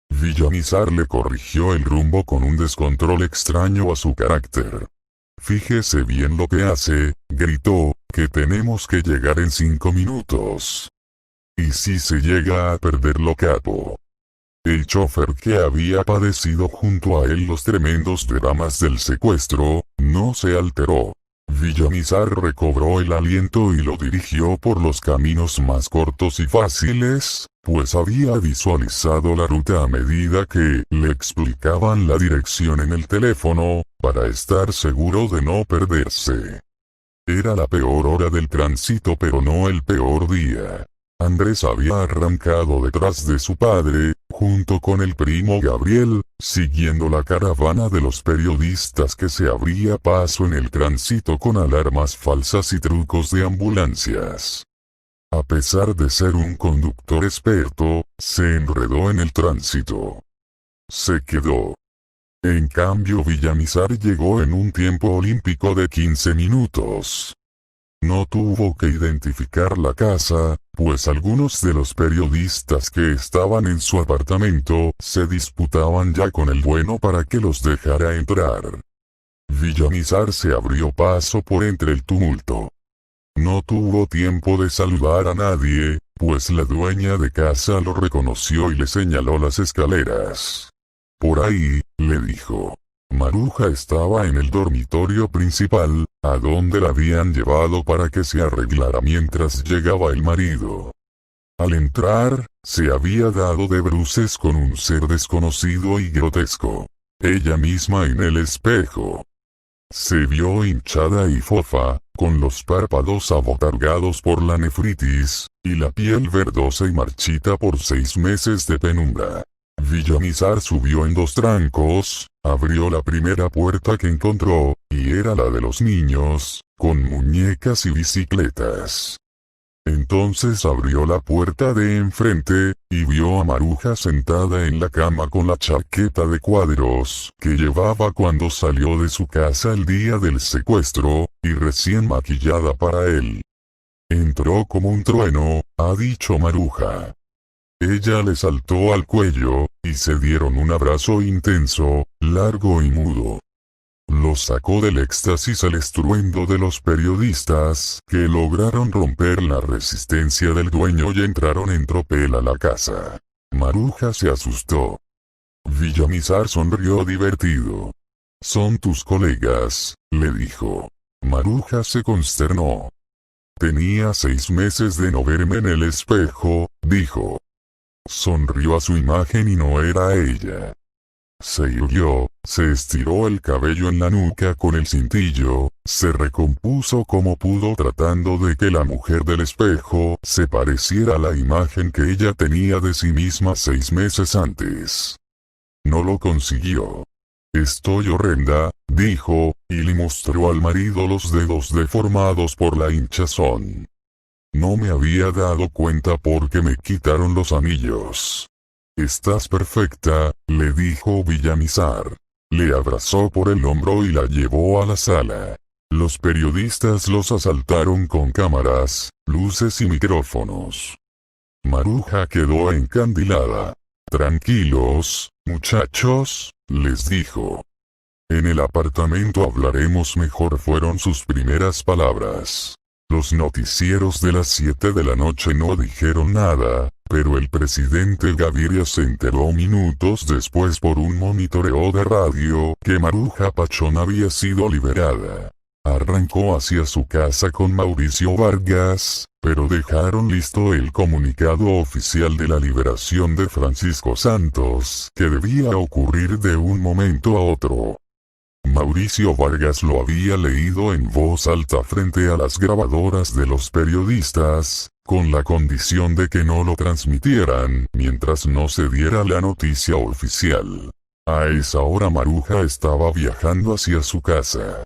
Villamizar le corrigió el rumbo con un descontrol extraño a su carácter. «Fíjese bien lo que hace», gritó, «que tenemos que llegar en 5 minutos. ¿Y si se llega a perderlo, capo?» El chofer, que había padecido junto a él los tremendos dramas del secuestro, no se alteró. Villamizar recobró el aliento y lo dirigió por los caminos más cortos y fáciles, pues había visualizado la ruta a medida que le explicaban la dirección en el teléfono, para estar seguro de no perderse. Era la peor hora del tránsito, pero no el peor día. Andrés había arrancado detrás de su padre, junto con el primo Gabriel, siguiendo la caravana de los periodistas que se abría paso en el tránsito con alarmas falsas y trucos de ambulancias. A pesar de ser un conductor experto, se enredó en el tránsito. Se quedó En cambio Villamizar llegó en un tiempo olímpico de 15 minutos. No tuvo que identificar la casa, pues algunos de los periodistas que estaban en su apartamento se disputaban ya con el bueno para que los dejara entrar. Villamizar se abrió paso por entre el tumulto. No tuvo tiempo de saludar a nadie, pues la dueña de casa lo reconoció y le señaló las escaleras. Por ahí, le dijo. Maruja estaba en el dormitorio principal, a donde la habían llevado para que se arreglara mientras llegaba el marido. Al entrar, se había dado de bruces con un ser desconocido y grotesco. Ella misma en el espejo. Se vio hinchada y fofa, con los párpados abotargados por la nefritis, y la piel verdosa y marchita por 6 meses de penumbra. Villamizar subió en 2 trancos, abrió la primera puerta que encontró, y era la de los niños, con muñecas y bicicletas. Entonces abrió la puerta de enfrente, y vio a Maruja sentada en la cama con la chaqueta de cuadros que llevaba cuando salió de su casa el día del secuestro, y recién maquillada para él. Entró como un trueno, ha dicho Maruja. Ella le saltó al cuello, y se dieron un abrazo intenso, largo y mudo. Lo sacó del éxtasis el estruendo de los periodistas, que lograron romper la resistencia del dueño y entraron en tropel a la casa. Maruja se asustó. Villamizar sonrió divertido. «Son tus colegas», le dijo. Maruja se consternó. «Tenía 6 meses de no verme en el espejo», dijo. Sonrió a su imagen y no era ella. Se irguió, se estiró el cabello en la nuca con el cintillo, se recompuso como pudo tratando de que la mujer del espejo se pareciera a la imagen que ella tenía de sí misma 6 meses antes. No lo consiguió. «Estoy horrenda», dijo, y le mostró al marido los dedos deformados por la hinchazón. «No me había dado cuenta porque me quitaron los anillos». «Estás perfecta», le dijo Villamizar. Le abrazó por el hombro y la llevó a la sala. Los periodistas los asaltaron con cámaras, luces y micrófonos. Maruja quedó encandilada. «Tranquilos, muchachos», les dijo. «En el apartamento hablaremos mejor», fueron sus primeras palabras. Los noticieros de las 7 de la noche no dijeron nada, pero el presidente Gaviria se enteró minutos después por un monitoreo de radio que Maruja Pachón había sido liberada. Arrancó hacia su casa con Mauricio Vargas, pero dejaron listo el comunicado oficial de la liberación de Francisco Santos, que debía ocurrir de un momento a otro. Mauricio Vargas lo había leído en voz alta frente a las grabadoras de los periodistas, con la condición de que no lo transmitieran mientras no se diera la noticia oficial. A esa hora Maruja estaba viajando hacia su casa.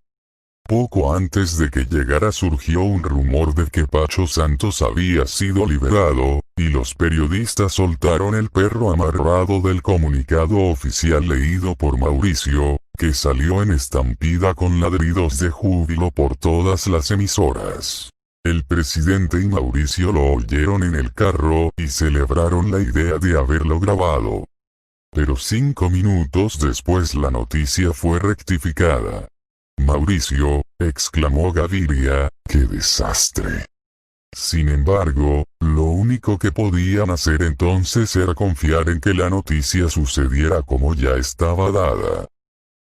Poco antes de que llegara surgió un rumor de que Pacho Santos había sido liberado, y los periodistas soltaron el perro amarrado del comunicado oficial leído por Mauricio, que salió en estampida con ladridos de júbilo por todas las emisoras. El presidente y Mauricio lo oyeron en el carro y celebraron la idea de haberlo grabado. Pero 5 minutos después la noticia fue rectificada. «Mauricio», exclamó Gaviria, «¡qué desastre!». Sin embargo, lo único que podían hacer entonces era confiar en que la noticia sucediera como ya estaba dada.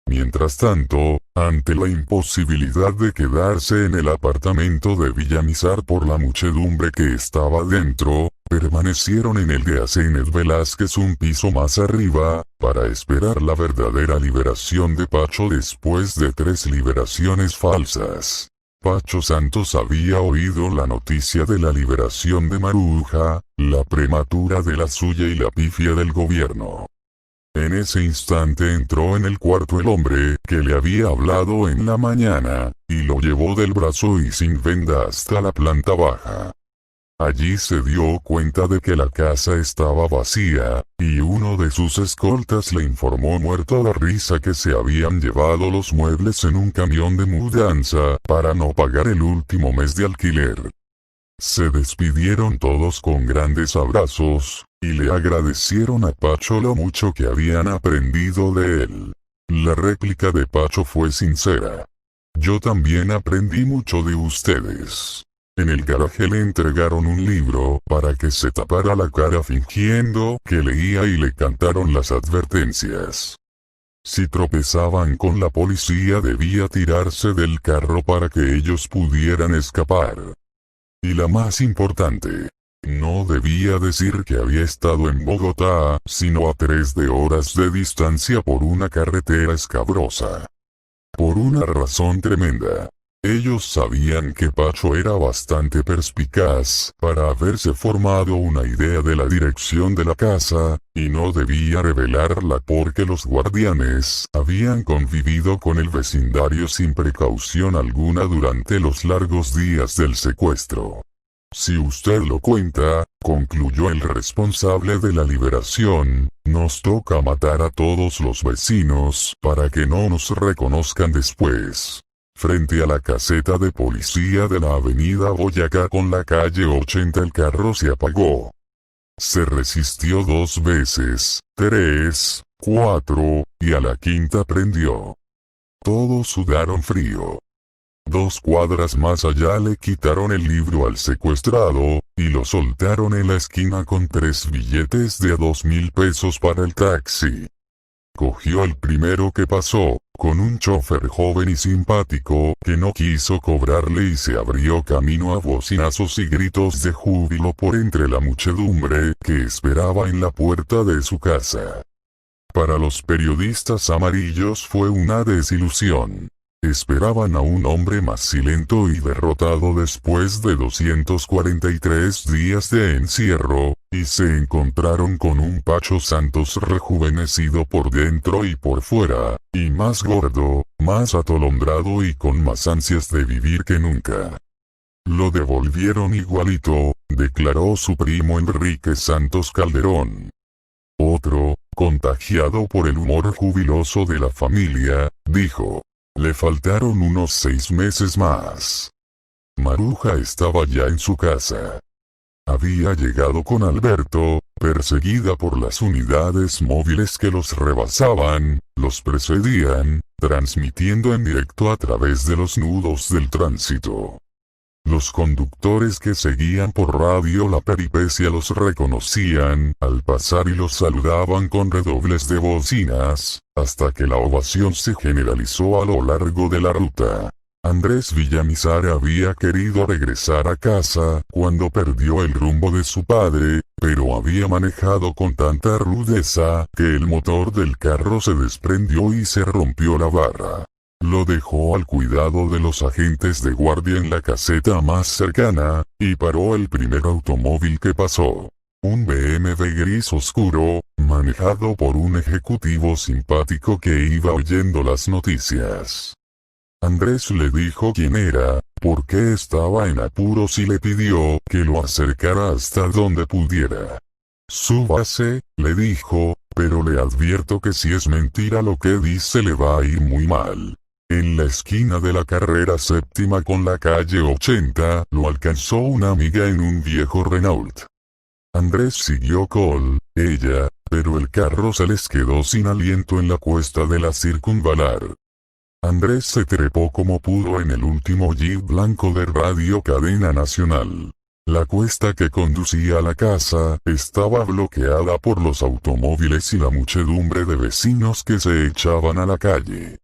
Mientras tanto, ante la imposibilidad de quedarse en el apartamento de Villamizar por la muchedumbre que estaba dentro, permanecieron en el de Asenet Velázquez un piso más arriba, para esperar la verdadera liberación de Pacho después de 3 liberaciones falsas. Pacho Santos había oído la noticia de la liberación de Maruja, la prematura de la suya y la pifia del gobierno. En ese instante entró en el cuarto el hombre que le había hablado en la mañana, y lo llevó del brazo y sin venda hasta la planta baja. Allí se dio cuenta de que la casa estaba vacía, y uno de sus escoltas le informó muerto de risa que se habían llevado los muebles en un camión de mudanza para no pagar el último mes de alquiler. Se despidieron todos con grandes abrazos, y le agradecieron a Pacho lo mucho que habían aprendido de él. La réplica de Pacho fue sincera. Yo también aprendí mucho de ustedes. En el garaje le entregaron un libro para que se tapara la cara fingiendo que leía y le cantaron las advertencias. Si tropezaban con la policía debía tirarse del carro para que ellos pudieran escapar. Y la más importante, no debía decir que había estado en Bogotá, sino a 3 horas de distancia por una carretera escabrosa. Por una razón tremenda. Ellos sabían que Pacho era bastante perspicaz para haberse formado una idea de la dirección de la casa, y no debía revelarla porque los guardianes habían convivido con el vecindario sin precaución alguna durante los largos días del secuestro. Si usted lo cuenta, concluyó el responsable de la liberación, nos toca matar a todos los vecinos para que no nos reconozcan después. Frente a la caseta de policía de la avenida Boyacá con la calle 80 el carro se apagó. Se resistió 2 veces, 3, 4, y a la quinta prendió. Todos sudaron frío. 2 cuadras más allá le quitaron el libro al secuestrado, y lo soltaron en la esquina con 3 billetes de $2,000 pesos para el taxi. Cogió el primero que pasó, con un chofer joven y simpático que no quiso cobrarle y se abrió camino a bocinazos y gritos de júbilo por entre la muchedumbre que esperaba en la puerta de su casa. Para los periodistas amarillos fue una desilusión. Esperaban a un hombre más silento y derrotado después de 243 días de encierro, y se encontraron con un Pacho Santos rejuvenecido por dentro y por fuera, y más gordo, más atolondrado y con más ansias de vivir que nunca. Lo devolvieron igualito, declaró su primo Enrique Santos Calderón. Otro, contagiado por el humor jubiloso de la familia, dijo: le faltaron unos 6 meses más. Maruja estaba ya en su casa. Había llegado con Alberto, perseguida por las unidades móviles que los rebasaban, los precedían, transmitiendo en directo a través de los nudos del tránsito. Los conductores que seguían por radio la peripecia los reconocían al pasar y los saludaban con redobles de bocinas, hasta que la ovación se generalizó a lo largo de la ruta. Andrés Villamizar había querido regresar a casa cuando perdió el rumbo de su padre, pero había manejado con tanta rudeza que el motor del carro se desprendió y se rompió la barra. Lo dejó al cuidado de los agentes de guardia en la caseta más cercana, y paró el primer automóvil que pasó. Un BMW gris oscuro, manejado por un ejecutivo simpático que iba oyendo las noticias. Andrés le dijo quién era, por qué estaba en apuros y le pidió que lo acercara hasta donde pudiera. Súbase, le dijo, pero le advierto que si es mentira lo que dice le va a ir muy mal. En la esquina de la carrera séptima con la calle 80, lo alcanzó una amiga en un viejo Renault. Andrés siguió con ella, pero el carro se les quedó sin aliento en la cuesta de la Circunvalar. Andrés se trepó como pudo en el último Jeep blanco de Radio Cadena Nacional. La cuesta que conducía a la casa estaba bloqueada por los automóviles y la muchedumbre de vecinos que se echaban a la calle.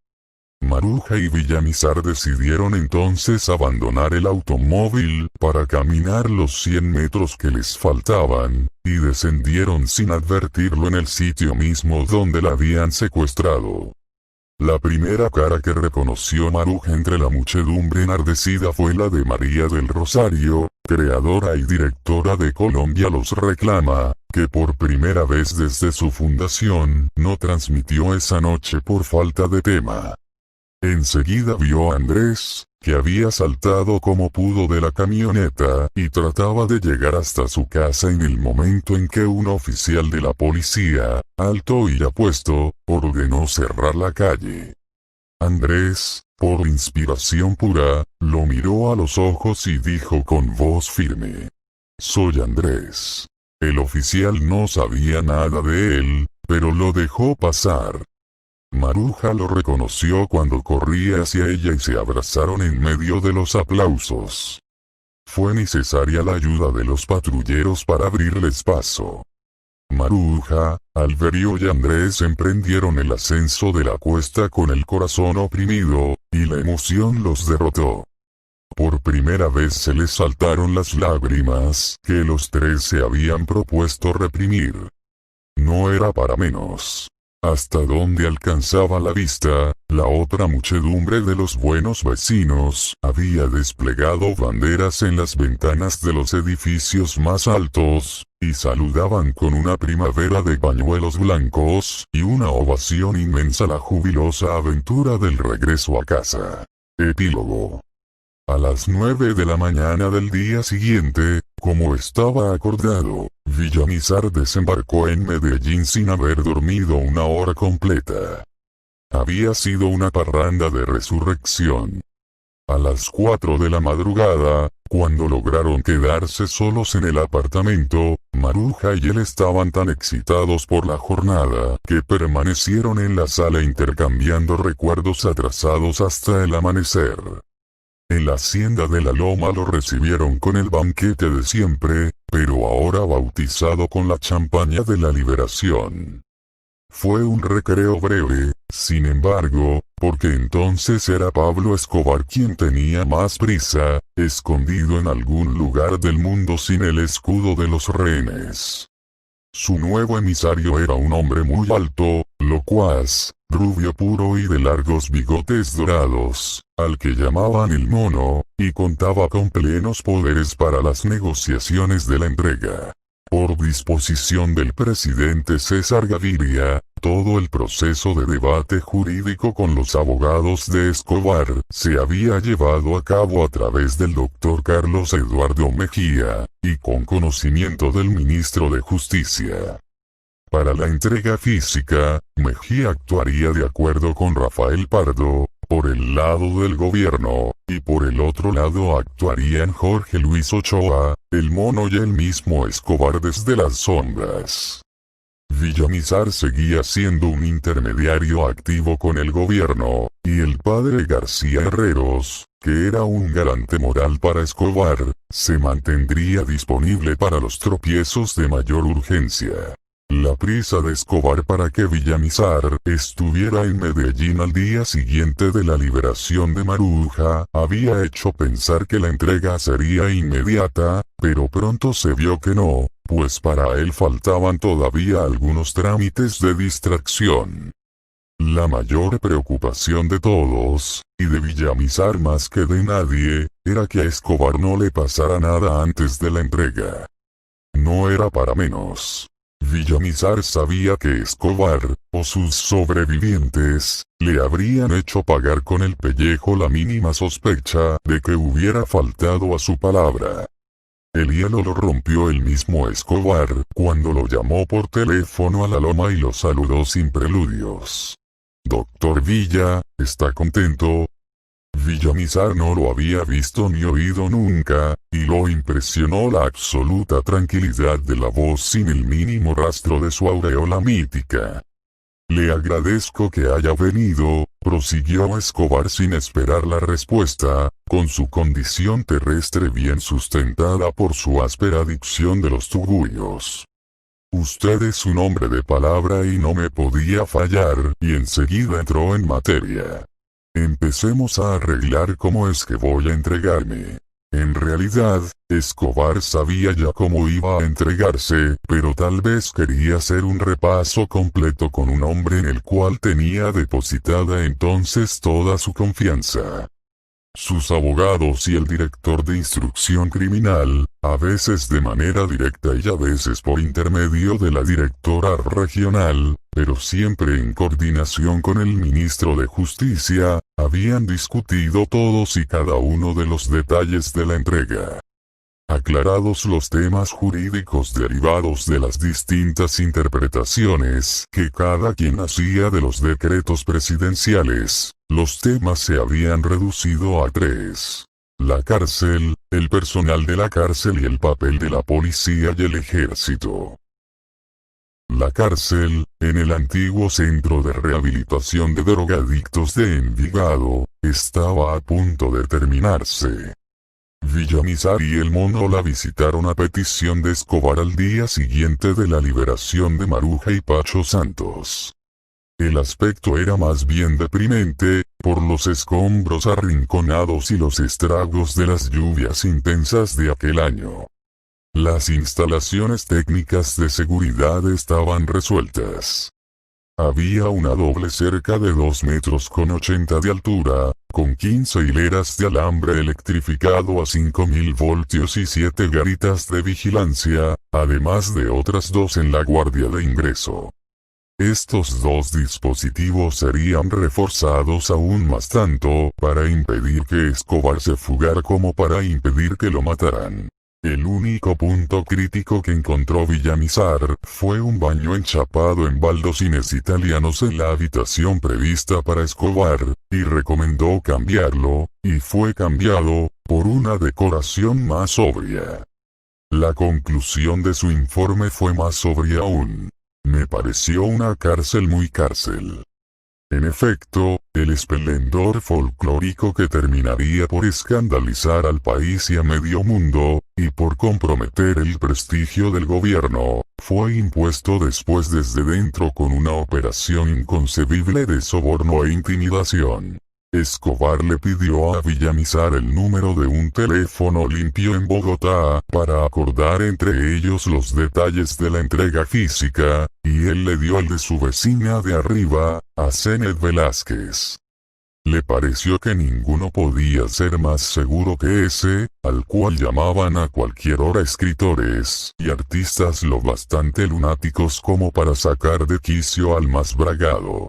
Maruja y Villamizar decidieron entonces abandonar el automóvil para caminar los 100 metros que les faltaban, y descendieron sin advertirlo en el sitio mismo donde la habían secuestrado. La primera cara que reconoció Maruja entre la muchedumbre enardecida fue la de María del Rosario, creadora y directora de Colombia Los Reclama, que por primera vez desde su fundación no transmitió esa noche por falta de tema. Enseguida vio a Andrés, que había saltado como pudo de la camioneta y trataba de llegar hasta su casa en el momento en que un oficial de la policía, alto y apuesto, ordenó cerrar la calle. Andrés, por inspiración pura, lo miró a los ojos y dijo con voz firme: «Soy Andrés». El oficial no sabía nada de él, pero lo dejó pasar. Maruja lo reconoció cuando corría hacia ella y se abrazaron en medio de los aplausos. Fue necesaria la ayuda de los patrulleros para abrirles paso. Maruja, Alberio y Andrés emprendieron el ascenso de la cuesta con el corazón oprimido, y la emoción los derrotó. Por primera vez se les saltaron las lágrimas que los tres se habían propuesto reprimir. No era para menos. Hasta donde alcanzaba la vista, la otra muchedumbre de los buenos vecinos había desplegado banderas en las ventanas de los edificios más altos, y saludaban con una primavera de pañuelos blancos y una ovación inmensa la jubilosa aventura del regreso a casa. Epílogo. A las 9 de la mañana del día siguiente, como estaba acordado, Villamizar desembarcó en Medellín sin haber dormido una hora completa. Había sido una parranda de resurrección. A las 4 de la madrugada, cuando lograron quedarse solos en el apartamento, Maruja y él estaban tan excitados por la jornada que permanecieron en la sala intercambiando recuerdos atrasados hasta el amanecer. En la hacienda de la Loma lo recibieron con el banquete de siempre, pero ahora bautizado con la champaña de la liberación. Fue un recreo breve, sin embargo, porque entonces era Pablo Escobar quien tenía más prisa, escondido en algún lugar del mundo sin el escudo de los rehenes. Su nuevo emisario era un hombre muy alto, locuaz, rubio puro y de largos bigotes dorados, al que llamaban el Mono, y contaba con plenos poderes para las negociaciones de la entrega. Por disposición del presidente César Gaviria, todo el proceso de debate jurídico con los abogados de Escobar se había llevado a cabo a través del doctor Carlos Eduardo Mejía, y con conocimiento del ministro de Justicia. Para la entrega física, Mejía actuaría de acuerdo con Rafael Pardo, por el lado del gobierno, y por el otro lado actuarían Jorge Luis Ochoa, el Mono y el mismo Escobar desde las sombras. Villamizar seguía siendo un intermediario activo con el gobierno, y el padre García Herreros, que era un garante moral para Escobar, se mantendría disponible para los tropiezos de mayor urgencia. La prisa de Escobar para que Villamizar estuviera en Medellín al día siguiente de la liberación de Maruja había hecho pensar que la entrega sería inmediata, pero pronto se vio que no, pues para él faltaban todavía algunos trámites de distracción. La mayor preocupación de todos, y de Villamizar más que de nadie, era que a Escobar no le pasara nada antes de la entrega. No era para menos. Villamizar sabía que Escobar, o sus sobrevivientes, le habrían hecho pagar con el pellejo la mínima sospecha de que hubiera faltado a su palabra. El hielo lo rompió el mismo Escobar, cuando lo llamó por teléfono a la Loma y lo saludó sin preludios. «Doctor Villa, ¿está contento?» Villamizar no lo había visto ni oído nunca, y lo impresionó la absoluta tranquilidad de la voz sin el mínimo rastro de su aureola mítica. «Le agradezco que haya venido», prosiguió Escobar sin esperar la respuesta, con su condición terrestre bien sustentada por su áspera dicción de los tugurios. «Usted es un hombre de palabra y no me podía fallar», y enseguida entró en materia. «Empecemos a arreglar cómo es que voy a entregarme». En realidad, Escobar sabía ya cómo iba a entregarse, pero tal vez quería hacer un repaso completo con un hombre en el cual tenía depositada entonces toda su confianza. Sus abogados y el director de instrucción criminal, a veces de manera directa y a veces por intermedio de la directora regional, pero siempre en coordinación con el ministro de Justicia, habían discutido todos y cada uno de los detalles de la entrega. Aclarados los temas jurídicos derivados de las distintas interpretaciones que cada quien hacía de los decretos presidenciales, los temas se habían reducido a tres: la cárcel, el personal de la cárcel y el papel de la policía y el ejército. La cárcel, en el antiguo centro de rehabilitación de drogadictos de Envigado, estaba a punto de terminarse. Villamizar y el Mono la visitaron a petición de Escobar al día siguiente de la liberación de Maruja y Pacho Santos. El aspecto era más bien deprimente, por los escombros arrinconados y los estragos de las lluvias intensas de aquel año. Las instalaciones técnicas de seguridad estaban resueltas. Había una doble cerca de 2,80 metros de altura, con 15 hileras de alambre electrificado a 5.000 voltios y 7 garitas de vigilancia, además de otras 2 en la guardia de ingreso. Estos 2 dispositivos serían reforzados aún más tanto para impedir que Escobar se fugara como para impedir que lo mataran. El único punto crítico que encontró Villamizar fue un baño enchapado en baldosines italianos en la habitación prevista para Escobar, y recomendó cambiarlo, y fue cambiado, por una decoración más sobria. La conclusión de su informe fue más sobria aún. Me pareció una cárcel muy cárcel. En efecto, el esplendor folclórico que terminaría por escandalizar al país y a medio mundo, y por comprometer el prestigio del gobierno, fue impuesto después desde dentro con una operación inconcebible de soborno e intimidación. Escobar le pidió a Villamizar el número de un teléfono limpio en Bogotá, para acordar entre ellos los detalles de la entrega física, y él le dio el de su vecina de arriba, a Zenet Velázquez. Le pareció que ninguno podía ser más seguro que ese, al cual llamaban a cualquier hora escritores y artistas lo bastante lunáticos como para sacar de quicio al más bragado.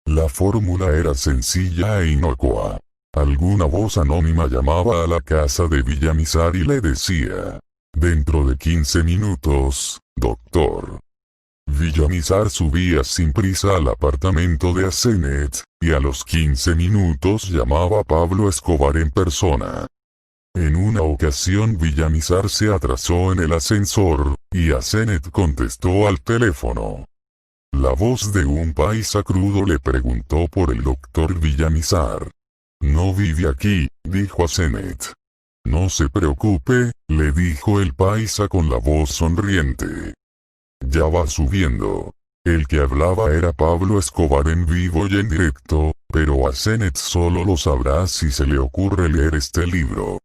La fórmula era sencilla e inocua. Alguna voz anónima llamaba a la casa de Villamizar y le decía: «Dentro de 15 minutos, doctor». Villamizar subía sin prisa al apartamento de Azenet, y a los 15 minutos llamaba a Pablo Escobar en persona. En una ocasión Villamizar se atrasó en el ascensor, y Azenet contestó al teléfono. La voz de un paisa crudo le preguntó por el doctor Villamizar. «No vive aquí», dijo Azenet. «No se preocupe», le dijo el paisa con la voz sonriente. «Ya va subiendo». El que hablaba era Pablo Escobar en vivo y en directo, pero Azenet solo lo sabrá si se le ocurre leer este libro.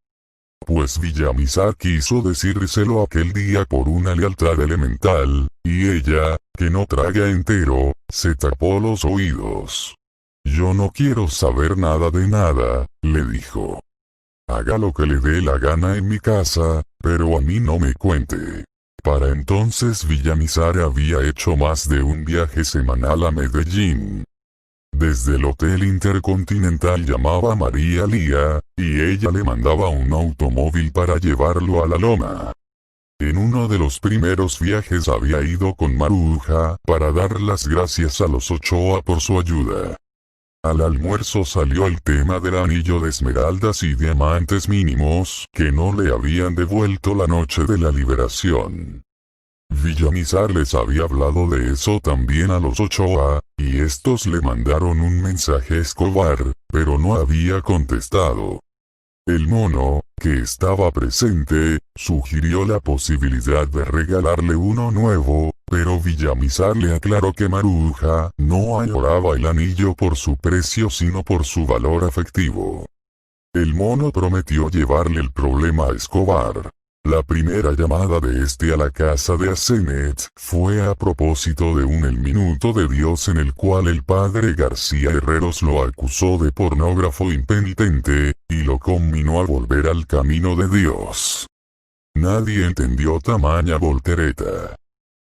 Pues Villamizar quiso decírselo aquel día por una lealtad elemental, y ella, que no traga entero, se tapó los oídos. «Yo no quiero saber nada de nada», le dijo. «Haga lo que le dé la gana en mi casa, pero a mí no me cuente». Para entonces Villamizar había hecho más de un viaje semanal a Medellín. Desde el Hotel Intercontinental llamaba a María Lía, y ella le mandaba un automóvil para llevarlo a la Loma. En uno de los primeros viajes había ido con Maruja, para dar las gracias a los Ochoa por su ayuda. Al almuerzo salió el tema del anillo de esmeraldas y diamantes mínimos, que no le habían devuelto la noche de la liberación. Villamizar les había hablado de eso también a los Ochoa, y estos le mandaron un mensaje a Escobar, pero no había contestado. El Mono, que estaba presente, sugirió la posibilidad de regalarle uno nuevo, pero Villamizar le aclaró que Maruja no añoraba el anillo por su precio sino por su valor afectivo. El Mono prometió llevarle el problema a Escobar. La primera llamada de este a la casa de Azenet fue a propósito de un El Minuto de Dios en el cual el padre García Herreros lo acusó de pornógrafo impenitente, y lo conminó a volver al camino de Dios. Nadie entendió tamaña voltereta.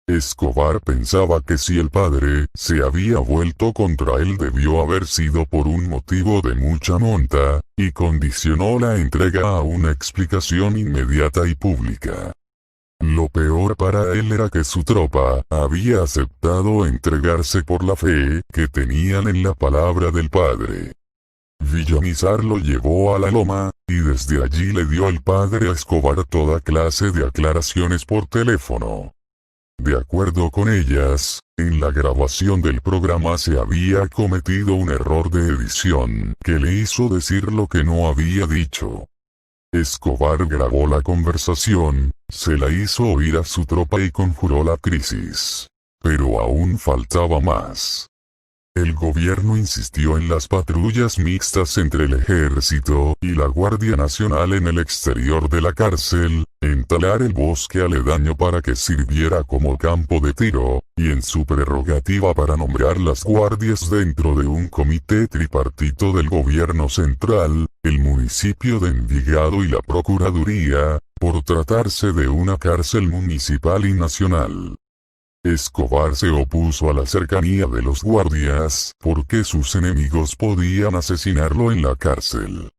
Escobar pensaba que si el padre se había vuelto contra él debió haber sido por un motivo de mucha monta, y condicionó la entrega a una explicación inmediata y pública. Lo peor para él era que su tropa había aceptado entregarse por la fe que tenían en la palabra del padre. Villamizar lo llevó a la loma, y desde allí le dio al padre a Escobar toda clase de aclaraciones por teléfono. De acuerdo con ellas, en la grabación del programa se había cometido un error de edición que le hizo decir lo que no había dicho. Escobar grabó la conversación, se la hizo oír a su tropa y conjuró la crisis. Pero aún faltaba más. El gobierno insistió en las patrullas mixtas entre el ejército y la Guardia Nacional en el exterior de la cárcel, en talar el bosque aledaño para que sirviera como campo de tiro, y en su prerrogativa para nombrar las guardias dentro de un comité tripartito del gobierno central, el municipio de Envigado y la Procuraduría, por tratarse de una cárcel municipal y nacional. Escobar se opuso a la cercanía de los guardias, porque sus enemigos podían asesinarlo en la cárcel.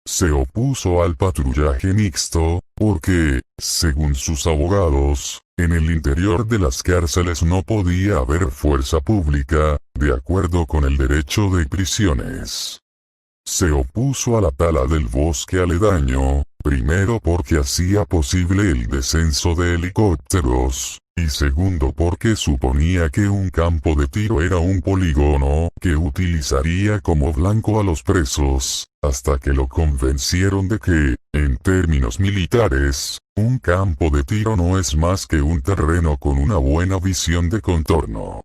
Se opuso al patrullaje mixto, porque, según sus abogados, en el interior de las cárceles no podía haber fuerza pública, de acuerdo con el derecho de prisiones. Se opuso a la tala del bosque aledaño, primero porque hacía posible el descenso de helicópteros, y segundo porque suponía que un campo de tiro era un polígono que utilizaría como blanco a los presos, hasta que lo convencieron de que, en términos militares, un campo de tiro no es más que un terreno con una buena visión de contorno.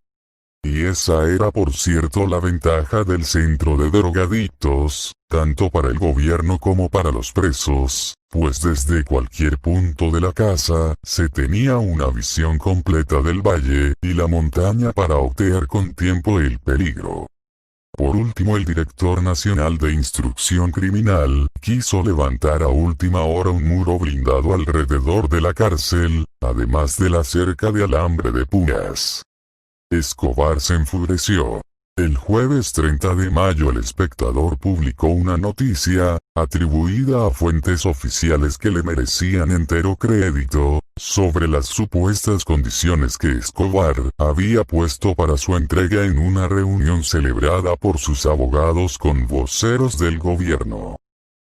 Y esa era por cierto la ventaja del centro de drogadictos, tanto para el gobierno como para los presos, pues desde cualquier punto de la casa se tenía una visión completa del valle y la montaña para otear con tiempo el peligro. Por último, el director nacional de instrucción criminal quiso levantar a última hora un muro blindado alrededor de la cárcel, además de la cerca de alambre de púas. Escobar se enfureció. El jueves 30 de mayo El Espectador publicó una noticia, atribuida a fuentes oficiales que le merecían entero crédito, sobre las supuestas condiciones que Escobar había puesto para su entrega en una reunión celebrada por sus abogados con voceros del gobierno.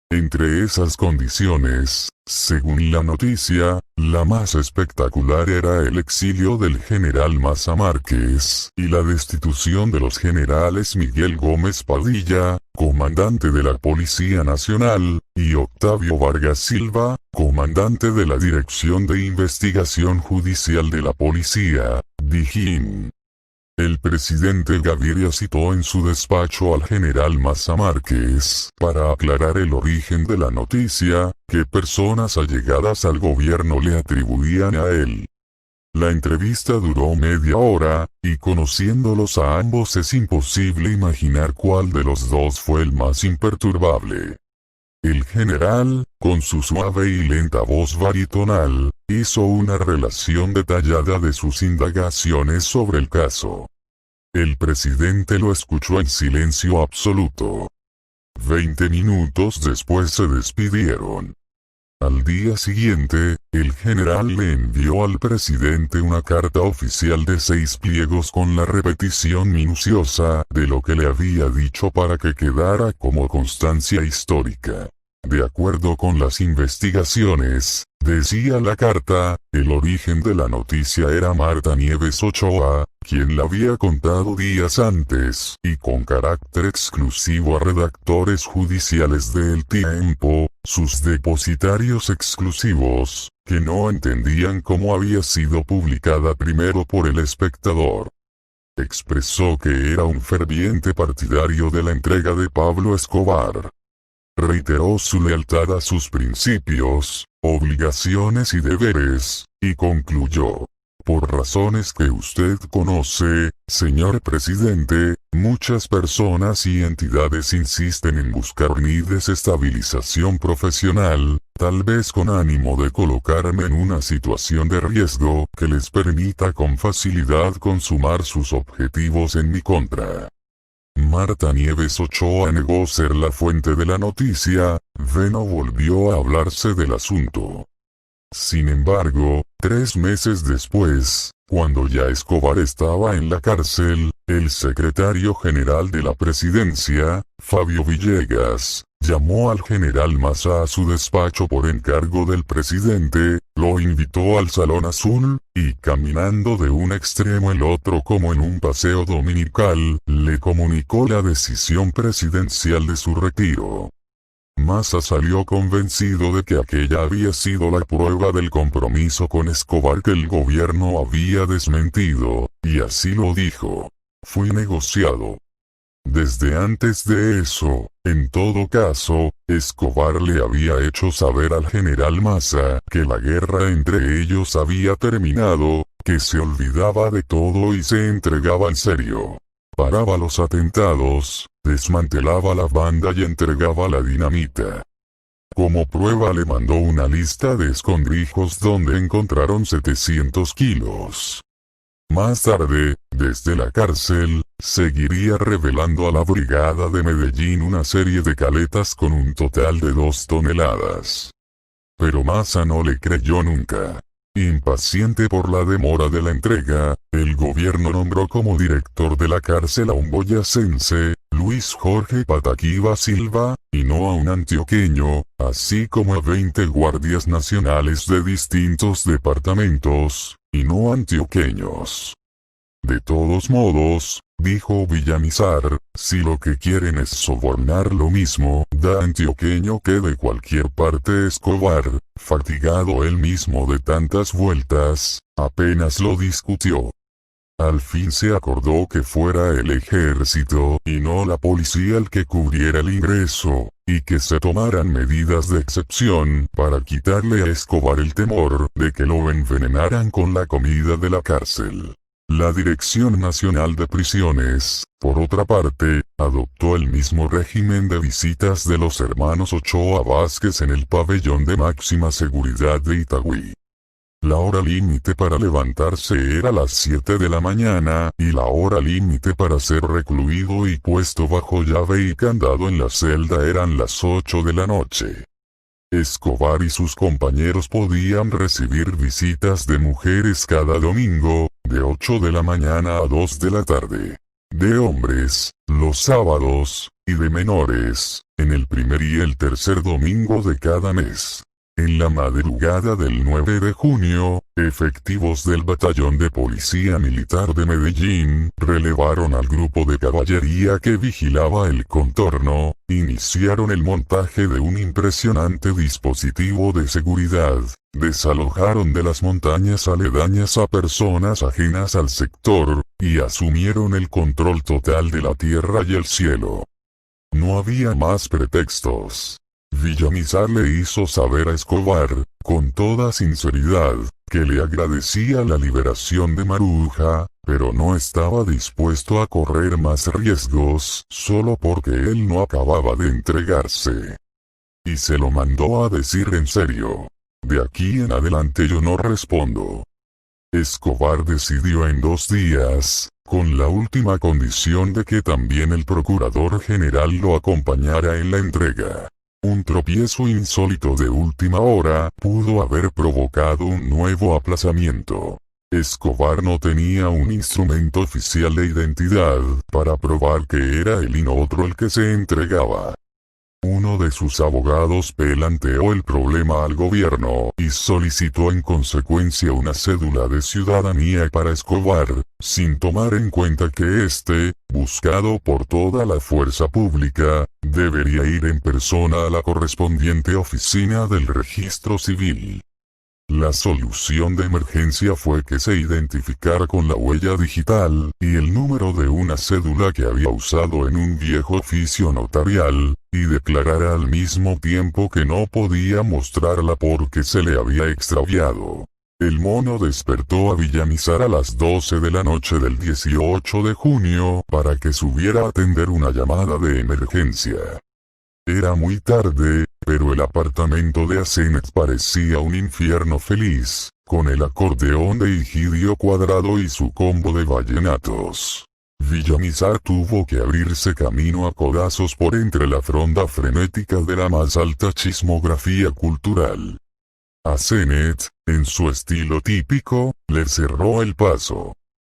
Entre esas condiciones, según la noticia, la más espectacular era el exilio del general Maza Márquez y la destitución de los generales Miguel Gómez Padilla, comandante de la Policía Nacional, y Octavio Vargas Silva, comandante de la Dirección de Investigación Judicial de la Policía, DIJÍN. El presidente Gaviria citó en su despacho al general Maza Márquez para aclarar el origen de la noticia, que personas allegadas al gobierno le atribuían a él. La entrevista duró media hora, y conociéndolos a ambos es imposible imaginar cuál de los dos fue el más imperturbable. El general, con su suave y lenta voz baritonal, hizo una relación detallada de sus indagaciones sobre el caso. El presidente lo escuchó en silencio absoluto. 20 minutos después se despidieron. Al día siguiente, el general le envió al presidente una carta oficial de 6 pliegos con la repetición minuciosa de lo que le había dicho para que quedara como constancia histórica. De acuerdo con las investigaciones, decía la carta, el origen de la noticia era Marta Nieves Ochoa, quien la había contado días antes, y con carácter exclusivo a redactores judiciales de El Tiempo, sus depositarios exclusivos, que no entendían cómo había sido publicada primero por El Espectador. Expresó que era un ferviente partidario de la entrega de Pablo Escobar. Reiteró su lealtad a sus principios, obligaciones y deberes, y concluyó: por razones que usted conoce, Señor presidente, muchas personas y entidades insisten en buscar mi desestabilización profesional, tal vez con ánimo de colocarme en una situación de riesgo que les permita con facilidad consumar sus objetivos en mi contra. Marta Nieves Ochoa negó ser la fuente de la noticia, no volvió a hablarse del asunto. Sin embargo, 3 meses después, cuando ya Escobar estaba en la cárcel, el secretario general de la presidencia, Fabio Villegas, llamó al general Maza a su despacho por encargo del presidente, lo invitó al Salón Azul, y caminando de un extremo al otro como en un paseo dominical, le comunicó la decisión presidencial de su retiro. Maza salió convencido de que aquella había sido la prueba del compromiso con Escobar que el gobierno había desmentido, y así lo dijo. Fui negociado. Desde antes de eso, en todo caso, Escobar le había hecho saber al general Maza que la guerra entre ellos había terminado, que se olvidaba de todo y se entregaba en serio. Paraba los atentados, desmantelaba la banda y entregaba la dinamita. Como prueba le mandó una lista de escondrijos donde encontraron 700 kilos. Más tarde, desde la cárcel, seguiría revelando a la brigada de Medellín una serie de caletas con un total de 2 toneladas. Pero Maza no le creyó nunca. Impaciente por la demora de la entrega, el gobierno nombró como director de la cárcel a un boyacense, Luis Jorge Pataquiva Silva, y no a un antioqueño, así como a 20 guardias nacionales de distintos departamentos, y no antioqueños. De todos modos, dijo Villamizar, si lo que quieren es sobornar lo mismo, da antioqueño que de cualquier parte Escobar, fatigado él mismo de tantas vueltas, apenas lo discutió. Al fin se acordó que fuera el ejército y no la policía el que cubriera el ingreso, y que se tomaran medidas de excepción para quitarle a Escobar el temor de que lo envenenaran con la comida de la cárcel. La Dirección Nacional de Prisiones, por otra parte, adoptó el mismo régimen de visitas de los hermanos Ochoa Vázquez en el pabellón de máxima seguridad de Itagüí. La hora límite para levantarse era las 7 de la mañana, y la hora límite para ser recluido y puesto bajo llave y candado en la celda eran las 8 de la noche. Escobar y sus compañeros podían recibir visitas de mujeres cada domingo, de 8 de la mañana a 2 de la tarde. De hombres, los sábados, y de menores, en el primer y el tercer domingo de cada mes. En la madrugada del 9 de junio, efectivos del Batallón de Policía Militar de Medellín relevaron al grupo de caballería que vigilaba el contorno, iniciaron el montaje de un impresionante dispositivo de seguridad, desalojaron de las montañas aledañas a personas ajenas al sector, y asumieron el control total de la tierra y el cielo. No había más pretextos. Villamizar le hizo saber a Escobar, con toda sinceridad, que le agradecía la liberación de Maruja, pero no estaba dispuesto a correr más riesgos, solo porque él no acababa de entregarse. Y se lo mandó a decir en serio. De aquí en adelante yo no respondo. Escobar decidió en 2 días, con la última condición de que también el procurador general lo acompañara en la entrega. Un tropiezo insólito de última hora pudo haber provocado un nuevo aplazamiento. Escobar no tenía un instrumento oficial de identidad para probar que era él y no otro el que se entregaba. Uno de sus abogados planteó el problema al gobierno y solicitó en consecuencia una cédula de ciudadanía para Escobar, sin tomar en cuenta que éste, buscado por toda la fuerza pública, debería ir en persona a la correspondiente oficina del registro civil. La solución de emergencia fue que se identificara con la huella digital y el número de una cédula que había usado en un viejo oficio notarial, y declarara al mismo tiempo que no podía mostrarla porque se le había extraviado. El mono despertó a Villamizar a las 12 de la noche del 18 de junio para que subiera a atender una llamada de emergencia. Era muy tarde, pero el apartamento de Asenet parecía un infierno feliz, con el acordeón de Higidio Cuadrado y su combo de vallenatos. Villamizar tuvo que abrirse camino a codazos por entre la fronda frenética de la más alta chismografía cultural. Asenet, en su estilo típico, le cerró el paso.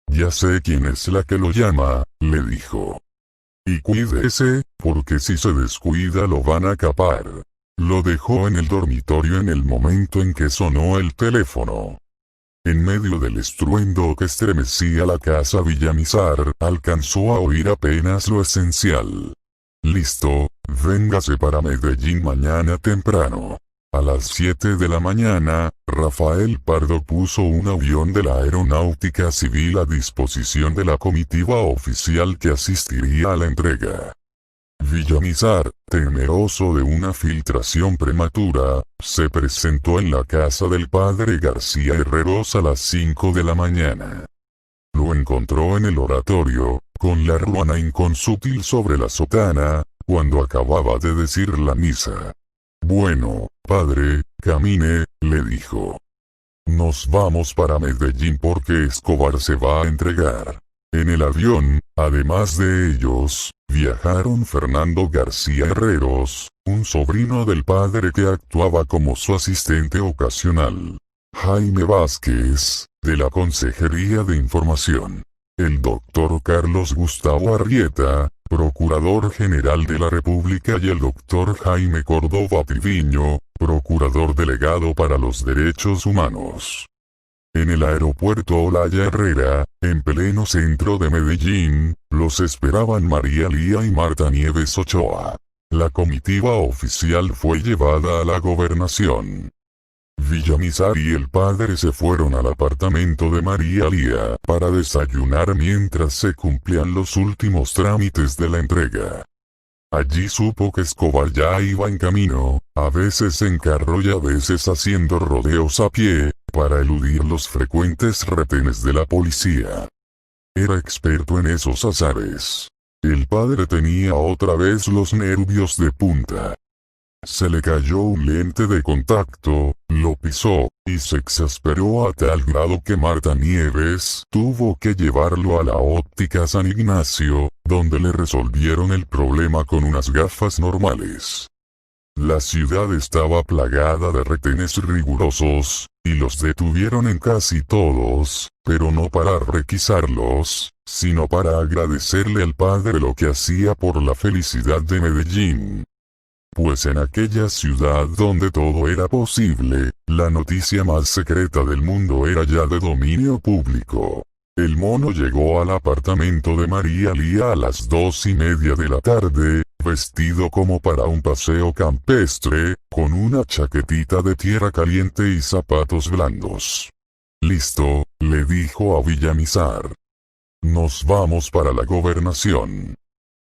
«Ya sé quién es la que lo llama», le dijo. «Y cuídese, porque si se descuida lo van a capar». Lo dejó en el dormitorio en el momento en que sonó el teléfono. En medio del estruendo que estremecía la casa, Villamizar alcanzó a oír apenas lo esencial. «Listo, véngase para Medellín mañana temprano». A las 7 de la mañana, Rafael Pardo puso un avión de la Aeronáutica Civil a disposición de la comitiva oficial que asistiría a la entrega. Villamizar, temeroso de una filtración prematura, se presentó en la casa del padre García Herreros a las 5 de la mañana. Lo encontró en el oratorio, con la ruana inconsútil sobre la sotana, cuando acababa de decir la misa. «Bueno, padre, camine», le dijo. «Nos vamos para Medellín porque Escobar se va a entregar». En el avión, además de ellos, viajaron Fernando García Herreros, un sobrino del padre que actuaba como su asistente ocasional. Jaime Vázquez, de la Consejería de Información. El doctor Carlos Gustavo Arrieta, Procurador General de la República, y el doctor Jaime Córdoba Triviño, Procurador Delegado para los Derechos Humanos. En el aeropuerto Olaya Herrera, en pleno centro de Medellín, los esperaban María Lía y Marta Nieves Ochoa. La comitiva oficial fue llevada a la gobernación. Villamizar y el padre se fueron al apartamento de María Lía para desayunar mientras se cumplían los últimos trámites de la entrega. Allí supo que Escobar ya iba en camino, a veces en carro y a veces haciendo rodeos a pie, para eludir los frecuentes retenes de la policía. Era experto en esos azares. El padre tenía otra vez los nervios de punta. Se le cayó un lente de contacto, lo pisó, y se exasperó a tal grado que Marta Nieves tuvo que llevarlo a la óptica San Ignacio, donde le resolvieron el problema con unas gafas normales. La ciudad estaba plagada de retenes rigurosos, y los detuvieron en casi todos, pero no para requisarlos, sino para agradecerle al padre lo que hacía por la felicidad de Medellín. Pues en aquella ciudad donde todo era posible, la noticia más secreta del mundo era ya de dominio público. El mono llegó al apartamento de María Lía a las 2:30 de la tarde, vestido como para un paseo campestre, con una chaquetita de tierra caliente y zapatos blandos. «Listo», le dijo a Villamizar. «Nos vamos para la gobernación.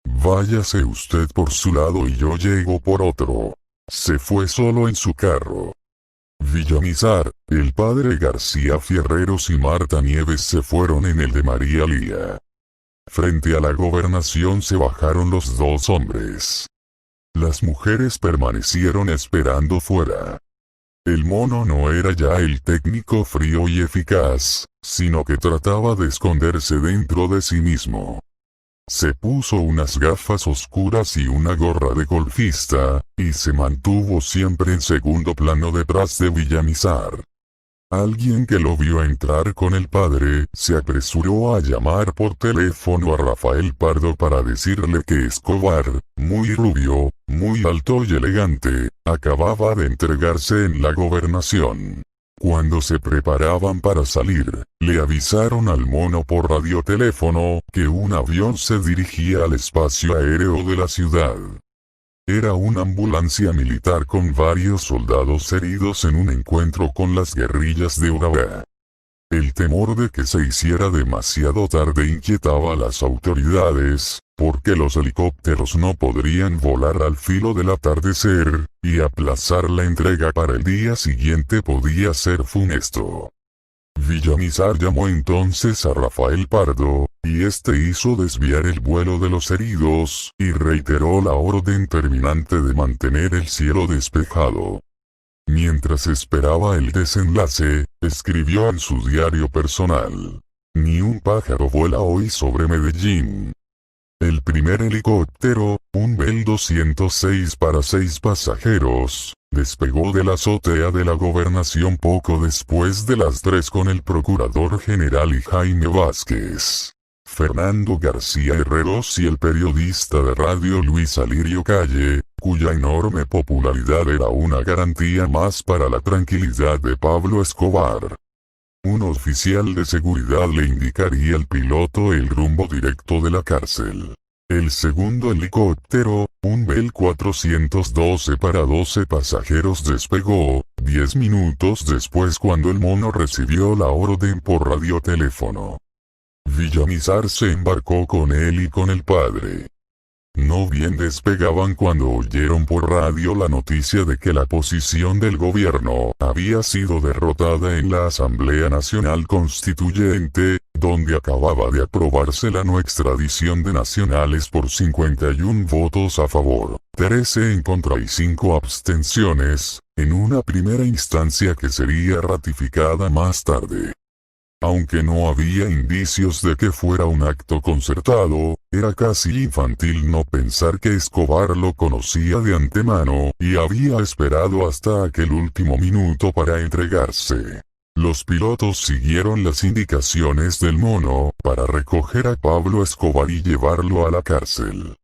Váyase usted por su lado y yo llego por otro». Se fue solo en su carro. Villamizar, el padre García Fierreros y Marta Nieves se fueron en el de María Lía. Frente a la gobernación se bajaron los dos hombres. Las mujeres permanecieron esperando fuera. El mono no era ya el técnico frío y eficaz, sino que trataba de esconderse dentro de sí mismo. Se puso unas gafas oscuras y una gorra de golfista, y se mantuvo siempre en segundo plano detrás de Villamizar. Alguien que lo vio entrar con el padre se apresuró a llamar por teléfono a Rafael Pardo para decirle que Escobar, muy rubio, muy alto y elegante, acababa de entregarse en la gobernación. Cuando se preparaban para salir, le avisaron al mono por radioteléfono que un avión se dirigía al espacio aéreo de la ciudad. Era una ambulancia militar con varios soldados heridos en un encuentro con las guerrillas de Urabá. El temor de que se hiciera demasiado tarde inquietaba a las autoridades, porque los helicópteros no podrían volar al filo del atardecer, y aplazar la entrega para el día siguiente podía ser funesto. Villamizar llamó entonces a Rafael Pardo, y este hizo desviar el vuelo de los heridos, y reiteró la orden terminante de mantener el cielo despejado. Mientras esperaba el desenlace, escribió en su diario personal: "Ni un pájaro vuela hoy sobre Medellín". El primer helicóptero, un Bell 206 para 6 pasajeros, despegó de la azotea de la gobernación poco después de las 3 con el procurador general y Jaime Vázquez, Fernando García Herreros y el periodista de radio Luis Alirio Calle, cuya enorme popularidad era una garantía más para la tranquilidad de Pablo Escobar. Un oficial de seguridad le indicaría al piloto el rumbo directo de la cárcel. El segundo helicóptero, un Bell 412 para 12 pasajeros, despegó 10 minutos después cuando el mono recibió la orden por radioteléfono. Villamizar se embarcó con él y con el padre. No bien despegaban cuando oyeron por radio la noticia de que la posición del gobierno había sido derrotada en la Asamblea Nacional Constituyente, donde acababa de aprobarse la no extradición de nacionales por 51 votos a favor, 13 en contra y 5 abstenciones, en una primera instancia que sería ratificada más tarde. Aunque no había indicios de que fuera un acto concertado, era casi infantil no pensar que Escobar lo conocía de antemano, y había esperado hasta aquel último minuto para entregarse. Los pilotos siguieron las indicaciones del mono, para recoger a Pablo Escobar y llevarlo a la cárcel.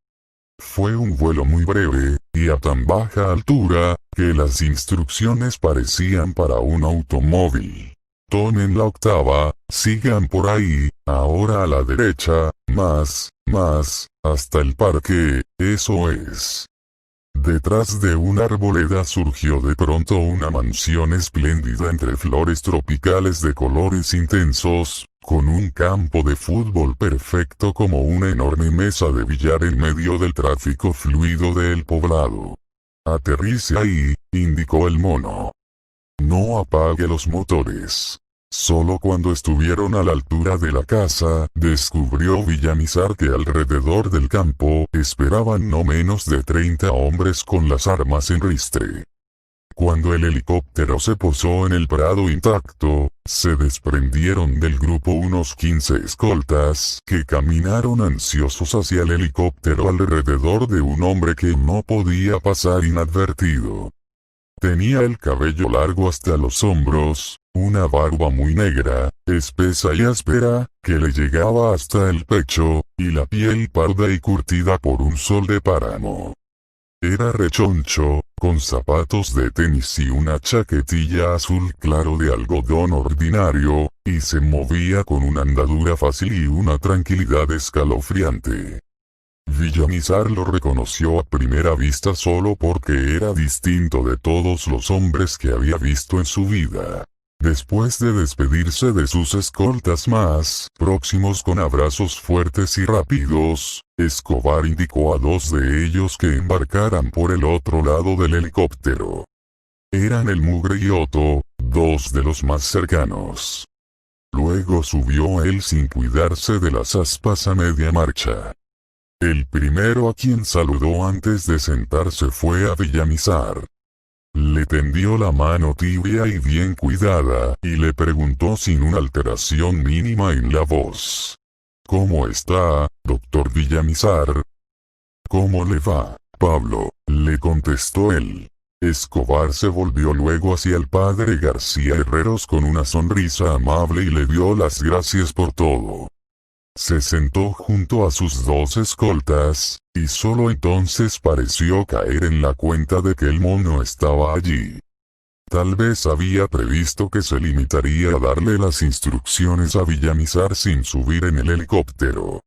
Fue un vuelo muy breve, y a tan baja altura, que las instrucciones parecían para un automóvil. Tomen la octava, sigan por ahí, ahora a la derecha, más, hasta el parque, eso es. Detrás de una arboleda surgió de pronto una mansión espléndida entre flores tropicales de colores intensos, con un campo de fútbol perfecto como una enorme mesa de billar en medio del tráfico fluido del poblado. Aterrice ahí, indicó el mono. No apague los motores. Solo cuando estuvieron a la altura de la casa, descubrió Villamizar que alrededor del campo esperaban no menos de 30 hombres con las armas en ristre. Cuando el helicóptero se posó en el prado intacto, se desprendieron del grupo unos 15 escoltas que caminaron ansiosos hacia el helicóptero alrededor de un hombre que no podía pasar inadvertido. Tenía el cabello largo hasta los hombros, una barba muy negra, espesa y áspera, que le llegaba hasta el pecho, y la piel parda y curtida por un sol de páramo. Era rechoncho, con zapatos de tenis y una chaquetilla azul claro de algodón ordinario, y se movía con una andadura fácil y una tranquilidad escalofriante. Villamizar lo reconoció a primera vista solo porque era distinto de todos los hombres que había visto en su vida. Después de despedirse de sus escoltas más próximos con abrazos fuertes y rápidos, Escobar indicó a 2 de ellos que embarcaran por el otro lado del helicóptero. Eran el Mugre y Otto, 2 de los más cercanos. Luego subió él sin cuidarse de las aspas a media marcha. El primero a quien saludó antes de sentarse fue a Villamizar. Le tendió la mano tibia y bien cuidada, y le preguntó sin una alteración mínima en la voz: ¿Cómo está, doctor Villamizar? ¿Cómo le va, Pablo?, le contestó él. Escobar se volvió luego hacia el padre García Herreros con una sonrisa amable y le dio las gracias por todo. Se sentó junto a sus 2 escoltas, y solo entonces pareció caer en la cuenta de que el mono estaba allí. Tal vez había previsto que se limitaría a darle las instrucciones a Villamizar sin subir en el helicóptero.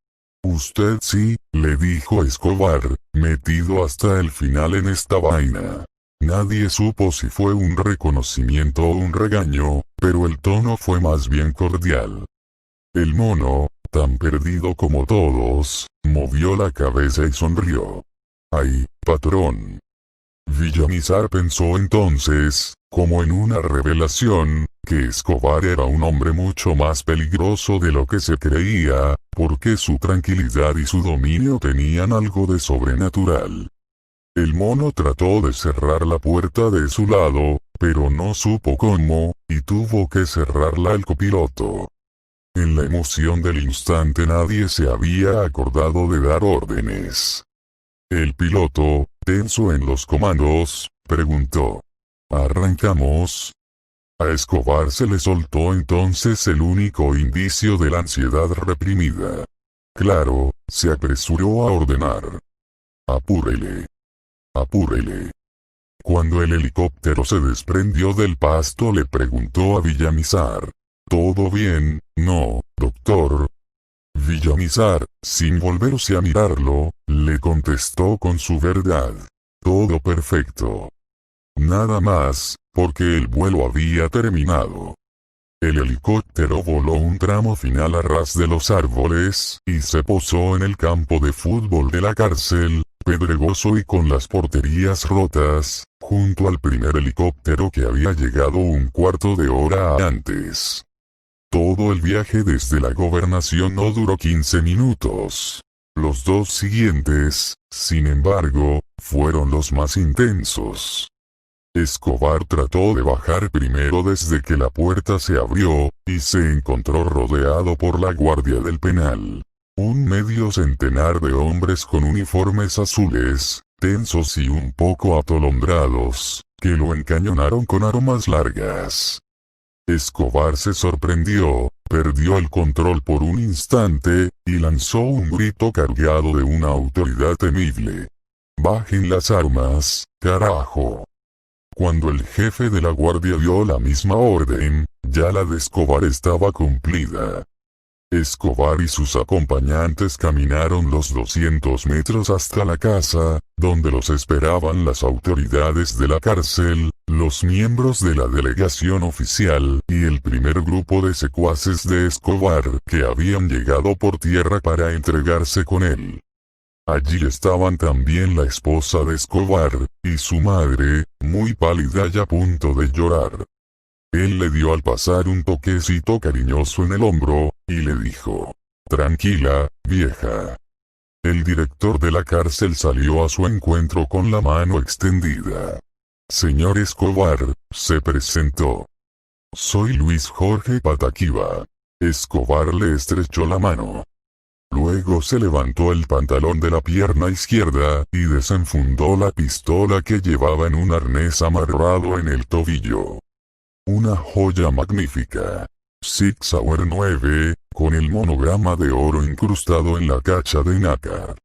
Usted sí, le dijo Escobar, metido hasta el final en esta vaina. Nadie supo si fue un reconocimiento o un regaño, pero el tono fue más bien cordial. El mono, tan perdido como todos, movió la cabeza y sonrió. ¡Ay, patrón! Villamizar pensó entonces, como en una revelación, que Escobar era un hombre mucho más peligroso de lo que se creía, porque su tranquilidad y su dominio tenían algo de sobrenatural. El mono trató de cerrar la puerta de su lado, pero no supo cómo, y tuvo que cerrarla el copiloto. En la emoción del instante nadie se había acordado de dar órdenes. El piloto, tenso en los comandos, preguntó: ¿Arrancamos? A Escobar se le soltó entonces el único indicio de la ansiedad reprimida. Claro, se apresuró a ordenar: «Apúrele. Apúrele». Cuando el helicóptero se desprendió del pasto le preguntó a Villamizar: «¿Todo bien, no, doctor?» Villamizar, sin volverse a mirarlo, le contestó con su verdad: «Todo perfecto». Nada más, porque el vuelo había terminado. El helicóptero voló un tramo final a ras de los árboles, y se posó en el campo de fútbol de la cárcel, pedregoso y con las porterías rotas, junto al primer helicóptero que había llegado un cuarto de hora antes. Todo el viaje desde la gobernación no duró 15 minutos. Los dos siguientes, sin embargo, fueron los más intensos. Escobar trató de bajar primero desde que la puerta se abrió, y se encontró rodeado por la guardia del penal. Un medio centenar de hombres con uniformes azules, tensos y un poco atolondrados, que lo encañonaron con armas largas. Escobar se sorprendió, perdió el control por un instante, y lanzó un grito cargado de una autoridad temible: «¡Bajen las armas, carajo!». Cuando el jefe de la guardia dio la misma orden, ya la de Escobar estaba cumplida. Escobar y sus acompañantes caminaron los 200 metros hasta la casa, donde los esperaban las autoridades de la cárcel, los miembros de la delegación oficial, y el primer grupo de secuaces de Escobar que habían llegado por tierra para entregarse con él. Allí estaban también la esposa de Escobar, y su madre, muy pálida y a punto de llorar. Él le dio al pasar un toquecito cariñoso en el hombro, y le dijo: «Tranquila, vieja». El director de la cárcel salió a su encuentro con la mano extendida. «Señor Escobar», se presentó. «Soy Luis Jorge Pataquiva». Escobar le estrechó la mano. Luego se levantó el pantalón de la pierna izquierda, y desenfundó la pistola que llevaba en un arnés amarrado en el tobillo. Una joya magnífica. Sig Sauer 9, con el monograma de oro incrustado en la cacha de nácar.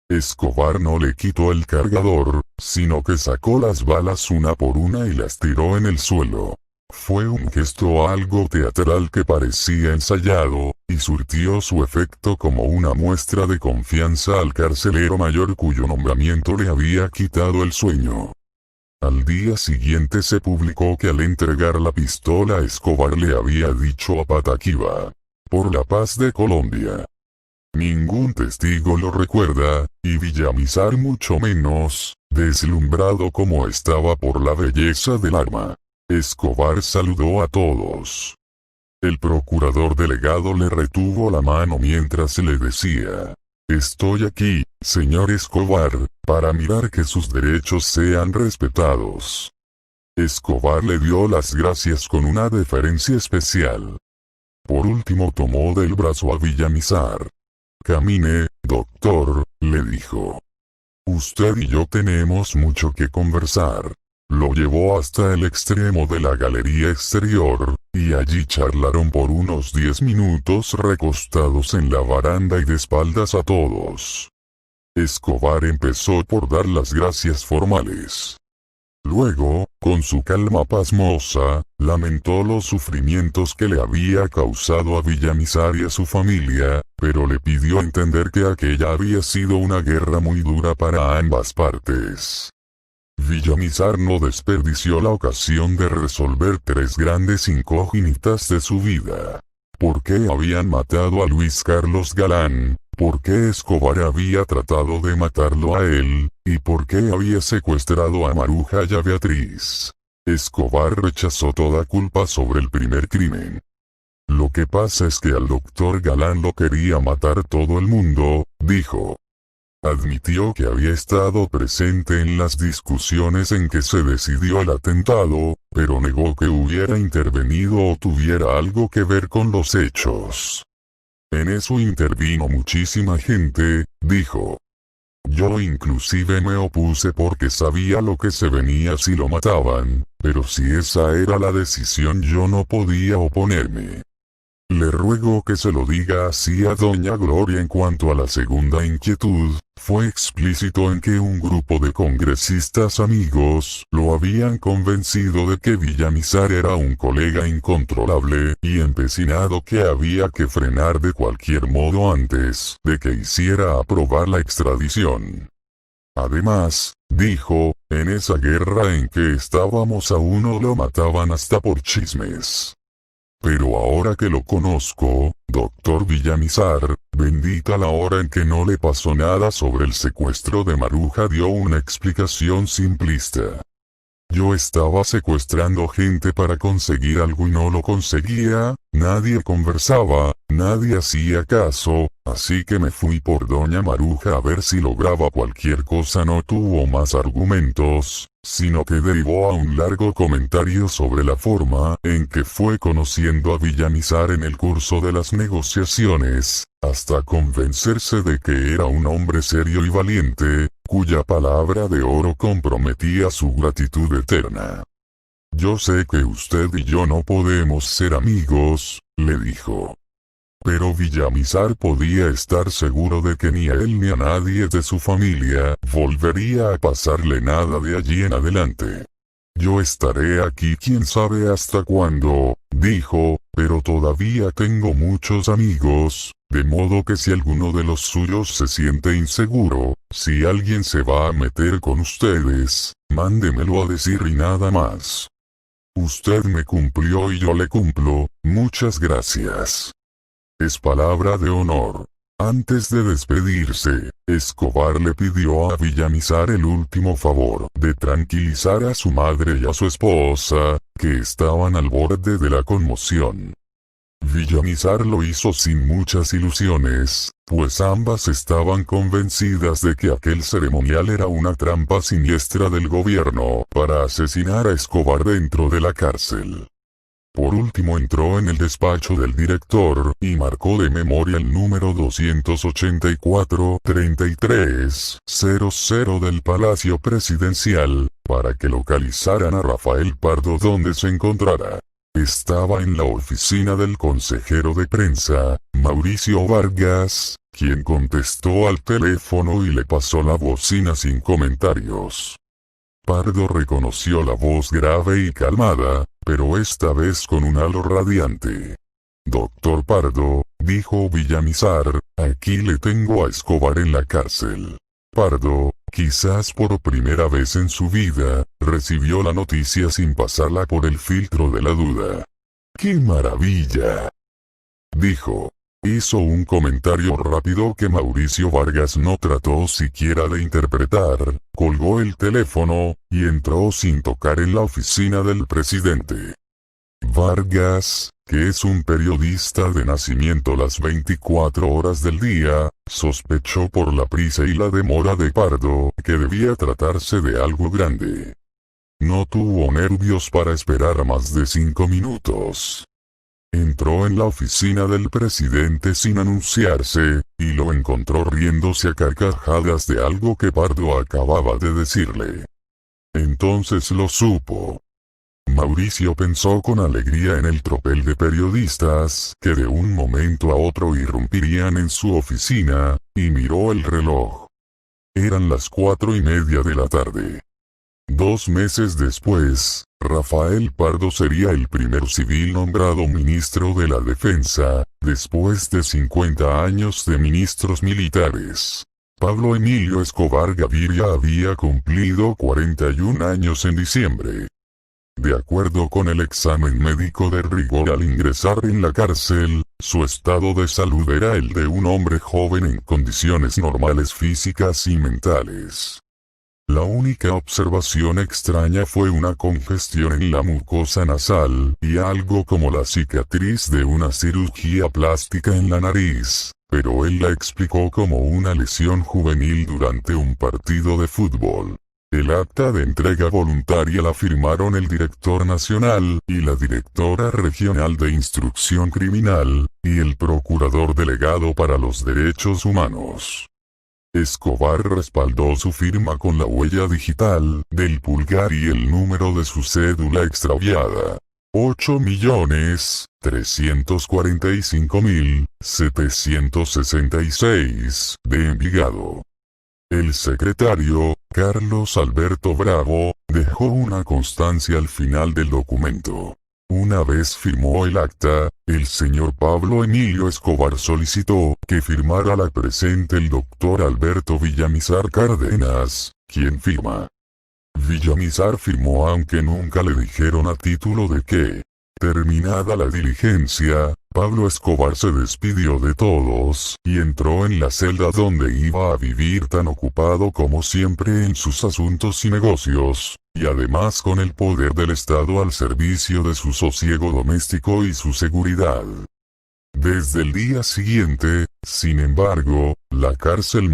Escobar no le quitó el cargador, sino que sacó las balas una por una y las tiró en el suelo. Fue un gesto algo teatral que parecía ensayado, y surtió su efecto como una muestra de confianza al carcelero mayor cuyo nombramiento le había quitado el sueño. Al día siguiente se publicó que al entregar la pistola Escobar le había dicho a Pataquiva: «Por la paz de Colombia». Ningún testigo lo recuerda, y Villamizar mucho menos, deslumbrado como estaba por la belleza del arma. Escobar saludó a todos. El procurador delegado le retuvo la mano mientras le decía: «Estoy aquí, señor Escobar, para mirar que sus derechos sean respetados». Escobar le dio las gracias con una deferencia especial. Por último tomó del brazo a Villamizar. «Camine, doctor», le dijo. «Usted y yo tenemos mucho que conversar». Lo llevó hasta el extremo de la galería exterior, y allí charlaron por unos 10 minutos recostados en la baranda y de espaldas a todos. Escobar empezó por dar las gracias formales. Luego, con su calma pasmosa, lamentó los sufrimientos que le había causado a Villamizar y a su familia, pero le pidió entender que aquella había sido una guerra muy dura para ambas partes. Villamizar no desperdició la ocasión de resolver tres grandes incógnitas de su vida. ¿Por qué habían matado a Luis Carlos Galán? ¿Por qué Escobar había tratado de matarlo a él? ¿Y por qué había secuestrado a Maruja y a Beatriz? Escobar rechazó toda culpa sobre el primer crimen. Lo que pasa es que al doctor Galán lo quería matar todo el mundo, dijo. Admitió que había estado presente en las discusiones en que se decidió el atentado, pero negó que hubiera intervenido o tuviera algo que ver con los hechos. En eso intervino muchísima gente, dijo. Yo inclusive me opuse porque sabía lo que se venía si lo mataban, pero si esa era la decisión yo no podía oponerme. Le ruego que se lo diga así a doña Gloria. En cuanto a la segunda inquietud, fue explícito en que un grupo de congresistas amigos lo habían convencido de que Villamizar era un colega incontrolable y empecinado que había que frenar de cualquier modo antes de que hiciera aprobar la extradición. Además, dijo, en esa guerra en que estábamos a uno lo mataban hasta por chismes. Pero ahora que lo conozco, doctor Villamizar, bendita la hora en que no le pasó nada sobre el secuestro de Maruja, dio una explicación simplista. Yo estaba secuestrando gente para conseguir algo y no lo conseguía, nadie conversaba, nadie hacía caso, así que me fui por doña Maruja a ver si lograba cualquier cosa. No tuvo más argumentos, sino que derivó a un largo comentario sobre la forma en que fue conociendo a Villamizar en el curso de las negociaciones, hasta convencerse de que era un hombre serio y valiente, cuya palabra de oro comprometía su gratitud eterna. Yo sé que usted y yo no podemos ser amigos, le dijo. Pero Villamizar podía estar seguro de que ni a él ni a nadie de su familia volvería a pasarle nada de allí en adelante. Yo estaré aquí quién sabe hasta cuándo, dijo, pero todavía tengo muchos amigos, de modo que si alguno de los suyos se siente inseguro, si alguien se va a meter con ustedes, mándemelo a decir y nada más. Usted me cumplió y yo le cumplo, muchas gracias. Es palabra de honor. Antes de despedirse, Escobar le pidió a Villamizar el último favor de tranquilizar a su madre y a su esposa, que estaban al borde de la conmoción. Villamizar lo hizo sin muchas ilusiones, pues ambas estaban convencidas de que aquel ceremonial era una trampa siniestra del gobierno para asesinar a Escobar dentro de la cárcel. Por último entró en el despacho del director y marcó de memoria el número 284-3300 del Palacio Presidencial, para que localizaran a Rafael Pardo donde se encontrara. Estaba en la oficina del consejero de prensa, Mauricio Vargas, quien contestó al teléfono y le pasó la bocina sin comentarios. Pardo reconoció la voz grave y calmada, pero esta vez con un halo radiante. Doctor Pardo, dijo Villamizar, aquí le tengo a Escobar en la cárcel. Pardo, quizás por primera vez en su vida, recibió la noticia sin pasarla por el filtro de la duda. ¡Qué maravilla!, dijo. Hizo un comentario rápido que Mauricio Vargas no trató siquiera de interpretar, colgó el teléfono, y entró sin tocar en la oficina del presidente. Vargas, que es un periodista de nacimiento las 24 horas del día, sospechó por la prisa y la demora de Pardo que debía tratarse de algo grande. No tuvo nervios para esperar más de 5 minutos. Entró en la oficina del presidente sin anunciarse, y lo encontró riéndose a carcajadas de algo que Pardo acababa de decirle. Entonces lo supo. Mauricio pensó con alegría en el tropel de periodistas que de un momento a otro irrumpirían en su oficina, y miró el reloj. Eran las 4:30 de la tarde. 2 meses después, Rafael Pardo sería el primer civil nombrado ministro de la Defensa, después de 50 años de ministros militares. Pablo Emilio Escobar Gaviria había cumplido 41 años en diciembre. De acuerdo con el examen médico de rigor al ingresar en la cárcel, su estado de salud era el de un hombre joven en condiciones normales físicas y mentales. La única observación extraña fue una congestión en la mucosa nasal, y algo como la cicatriz de una cirugía plástica en la nariz, pero él la explicó como una lesión juvenil durante un partido de fútbol. El acta de entrega voluntaria la firmaron el director nacional, y la directora regional de instrucción criminal, y el procurador delegado para los derechos humanos. Escobar respaldó su firma con la huella digital del pulgar y el número de su cédula extraviada. 8.345.766 de Envigado. El secretario, Carlos Alberto Bravo, dejó una constancia al final del documento. Una vez firmó el acta, el señor Pablo Emilio Escobar solicitó que firmara la presente el doctor Alberto Villamizar Cárdenas, quien firma. Villamizar firmó aunque nunca le dijeron a título de qué. Terminada la diligencia, Pablo Escobar se despidió de todos, y entró en la celda donde iba a vivir tan ocupado como siempre en sus asuntos y negocios, y además con el poder del Estado al servicio de su sosiego doméstico y su seguridad. Desde el día siguiente, sin embargo, la cárcel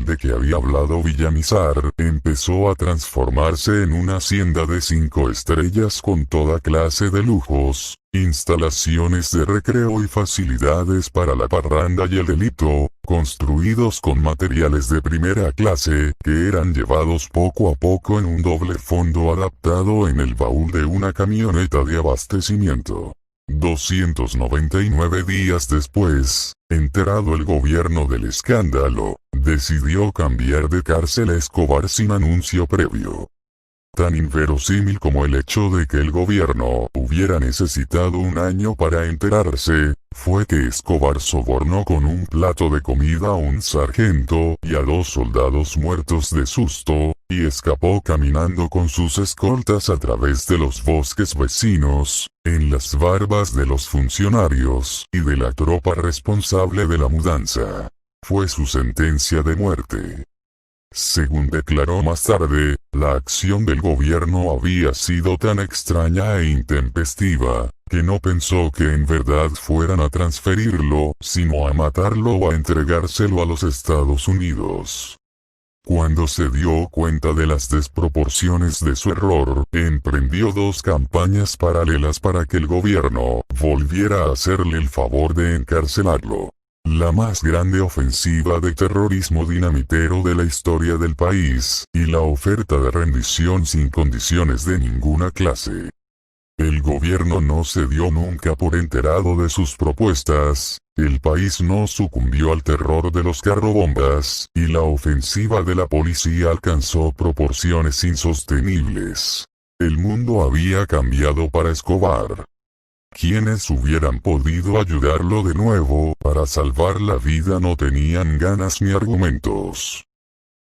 de que había hablado Villamizar empezó a transformarse en una hacienda de 5 estrellas con toda clase de lujos, instalaciones de recreo y facilidades para la parranda y el delito, construidos con materiales de primera clase, que eran llevados poco a poco en un doble fondo adaptado en el baúl de una camioneta de abastecimiento. 299 días después, enterado el gobierno del escándalo, decidió cambiar de cárcel a Escobar sin anuncio previo. Tan inverosímil como el hecho de que el gobierno hubiera necesitado un año para enterarse, fue que Escobar sobornó con un plato de comida a un sargento y a 2 soldados muertos de susto, y escapó caminando con sus escoltas a través de los bosques vecinos, en las barbas de los funcionarios y de la tropa responsable de la mudanza. Fue su sentencia de muerte. Según declaró más tarde, la acción del gobierno había sido tan extraña e intempestiva, que no pensó que en verdad fueran a transferirlo, sino a matarlo o a entregárselo a los Estados Unidos. Cuando se dio cuenta de las desproporciones de su error, emprendió 2 campañas paralelas para que el gobierno volviera a hacerle el favor de encarcelarlo. La más grande ofensiva de terrorismo dinamitero de la historia del país, y la oferta de rendición sin condiciones de ninguna clase. El gobierno no se dio nunca por enterado de sus propuestas, el país no sucumbió al terror de los carrobombas, y la ofensiva de la policía alcanzó proporciones insostenibles. El mundo había cambiado para Escobar. Quienes hubieran podido ayudarlo de nuevo para salvar la vida no tenían ganas ni argumentos.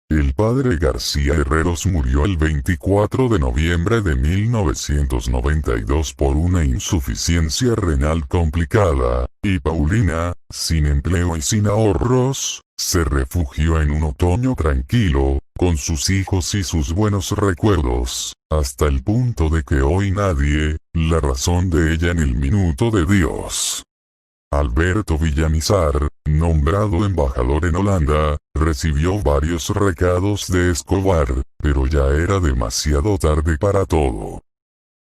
El padre García Herreros murió el 24 de noviembre de 1992 por una insuficiencia renal complicada, y Paulina, sin empleo y sin ahorros, se refugió en un otoño tranquilo, con sus hijos y sus buenos recuerdos, hasta el punto de que hoy nadie, la razón de ella en el minuto de Dios. Alberto Villamizar, nombrado embajador en Holanda, recibió varios recados de Escobar, pero ya era demasiado tarde para todo.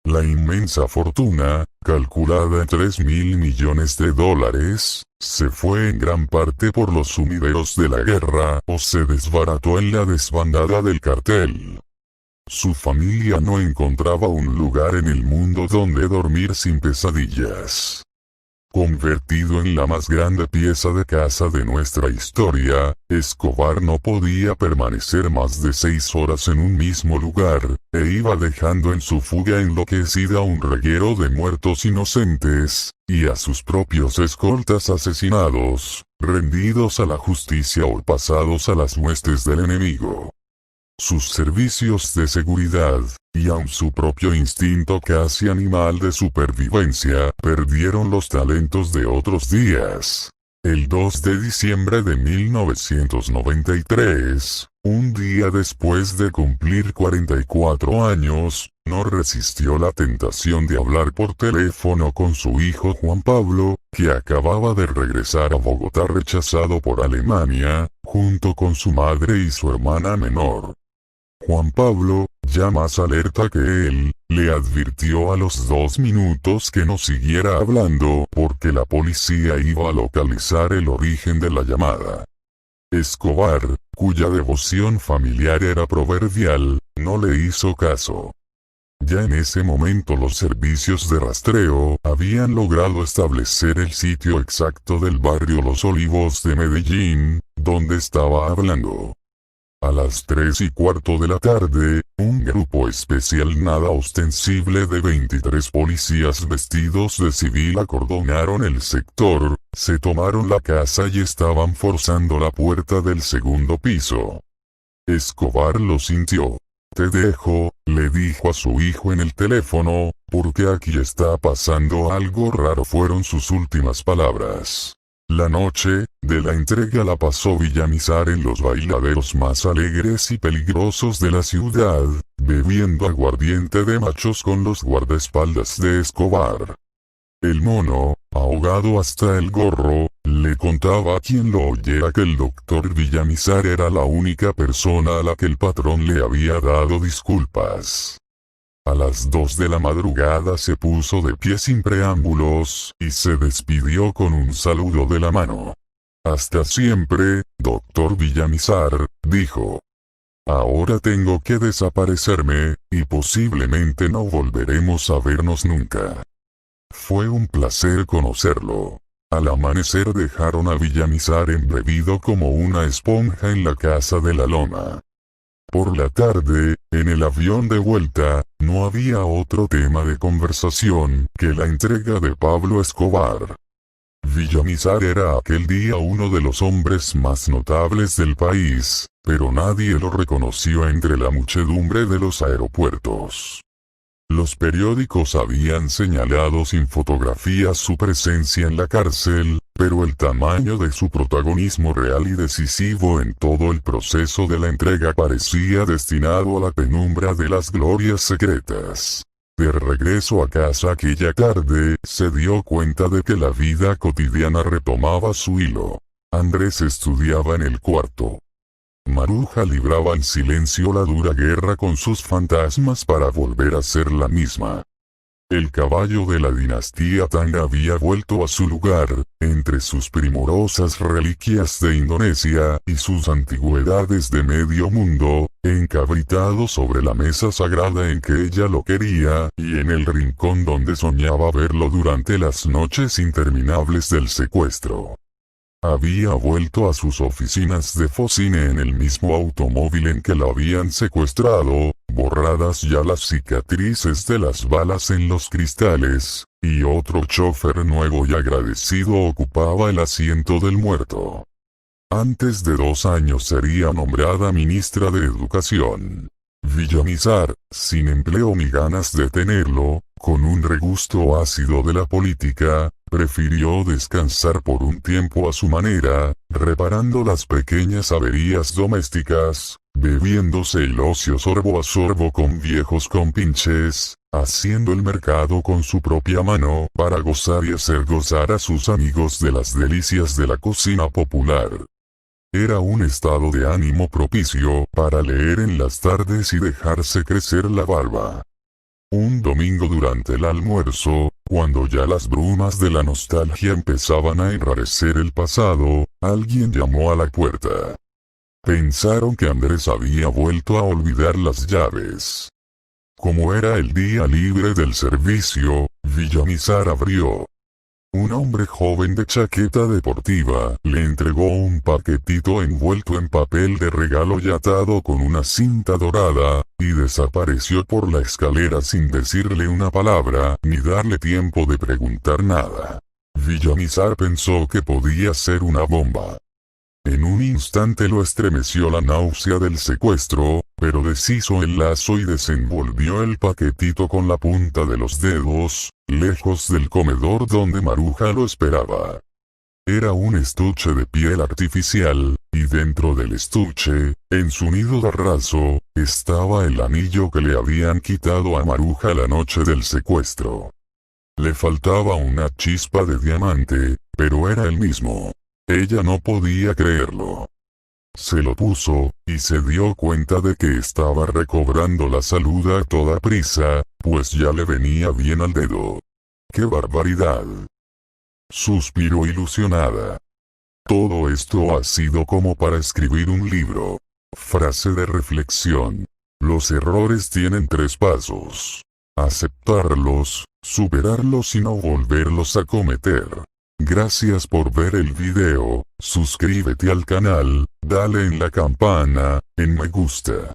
La inmensa fortuna, calculada en $3.000 millones, se fue en gran parte por los sumideros de la guerra o se desbarató en la desbandada del cartel. Su familia no encontraba un lugar en el mundo donde dormir sin pesadillas. Convertido en la más grande pieza de casa de nuestra historia, Escobar no podía permanecer más de 6 horas en un mismo lugar, e iba dejando en su fuga enloquecida un reguero de muertos inocentes, y a sus propios escoltas asesinados, rendidos a la justicia o pasados a las huestes del enemigo. Sus servicios de seguridad, y aun su propio instinto casi animal de supervivencia, perdieron los talentos de otros días. El 2 de diciembre de 1993, un día después de cumplir 44 años, no resistió la tentación de hablar por teléfono con su hijo Juan Pablo, que acababa de regresar a Bogotá rechazado por Alemania, junto con su madre y su hermana menor. Juan Pablo, ya más alerta que él, le advirtió a los 2 minutos que no siguiera hablando porque la policía iba a localizar el origen de la llamada. Escobar, cuya devoción familiar era proverbial, no le hizo caso. Ya en ese momento los servicios de rastreo habían logrado establecer el sitio exacto del barrio Los Olivos de Medellín, donde estaba hablando. A las 3:15 de la tarde, un grupo especial nada ostensible de 23 policías vestidos de civil acordonaron el sector, se tomaron la casa y estaban forzando la puerta del segundo piso. Escobar lo sintió. «Te dejo», le dijo a su hijo en el teléfono, «porque aquí está pasando algo raro», fueron sus últimas palabras. La noche de la entrega la pasó Villamizar en los bailaderos más alegres y peligrosos de la ciudad, bebiendo aguardiente de machos con los guardaespaldas de Escobar. El mono, ahogado hasta el gorro, le contaba a quien lo oyera que el doctor Villamizar era la única persona a la que el patrón le había dado disculpas. A las 2 de la madrugada se puso de pie sin preámbulos, y se despidió con un saludo de la mano. «Hasta siempre, doctor Villamizar», dijo. «Ahora tengo que desaparecerme, y posiblemente no volveremos a vernos nunca. Fue un placer conocerlo». Al amanecer dejaron a Villamizar embebido como una esponja en la casa de la loma. Por la tarde, en el avión de vuelta, no había otro tema de conversación que la entrega de Pablo Escobar. Villamizar era aquel día uno de los hombres más notables del país, pero nadie lo reconoció entre la muchedumbre de los aeropuertos. Los periódicos habían señalado sin fotografías su presencia en la cárcel, pero el tamaño de su protagonismo real y decisivo en todo el proceso de la entrega parecía destinado a la penumbra de las glorias secretas. De regreso a casa aquella tarde, se dio cuenta de que la vida cotidiana retomaba su hilo. Andrés estudiaba en el cuarto. Maruja libraba en silencio la dura guerra con sus fantasmas para volver a ser la misma. El caballo de la dinastía Tang había vuelto a su lugar, entre sus primorosas reliquias de Indonesia y sus antigüedades de medio mundo, encabritado sobre la mesa sagrada en que ella lo quería, y en el rincón donde soñaba verlo durante las noches interminables del secuestro. Había vuelto a sus oficinas de Focine en el mismo automóvil en que lo habían secuestrado, borradas ya las cicatrices de las balas en los cristales, y otro chofer nuevo y agradecido ocupaba el asiento del muerto. Antes de 2 años sería nombrada ministra de Educación. Villamizar, sin empleo ni ganas de tenerlo, con un regusto ácido de la política, prefirió descansar por un tiempo a su manera, reparando las pequeñas averías domésticas, bebiéndose el ocio sorbo a sorbo con viejos compinches, haciendo el mercado con su propia mano para gozar y hacer gozar a sus amigos de las delicias de la cocina popular. Era un estado de ánimo propicio para leer en las tardes y dejarse crecer la barba. Un domingo durante el almuerzo, cuando ya las brumas de la nostalgia empezaban a enrarecer el pasado, alguien llamó a la puerta. Pensaron que Andrés había vuelto a olvidar las llaves. Como era el día libre del servicio, Villamizar abrió. Un hombre joven de chaqueta deportiva le entregó un paquetito envuelto en papel de regalo y atado con una cinta dorada, y desapareció por la escalera sin decirle una palabra ni darle tiempo de preguntar nada. Villamizar pensó que podía ser una bomba. En un instante lo estremeció la náusea del secuestro, pero deshizo el lazo y desenvolvió el paquetito con la punta de los dedos, lejos del comedor donde Maruja lo esperaba. Era un estuche de piel artificial, y dentro del estuche, en su nido de raso, estaba el anillo que le habían quitado a Maruja la noche del secuestro. Le faltaba una chispa de diamante, pero era el mismo. Ella no podía creerlo. Se lo puso, y se dio cuenta de que estaba recobrando la salud a toda prisa, pues ya le venía bien al dedo. ¡Qué barbaridad! Suspiró ilusionada. Todo esto ha sido como para escribir un libro. Frase de reflexión. Los errores tienen 3 pasos. Aceptarlos, superarlos y no volverlos a cometer. Gracias por ver el video, suscríbete al canal, dale en la campana, en me gusta,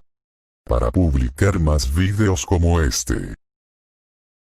para publicar más videos como este.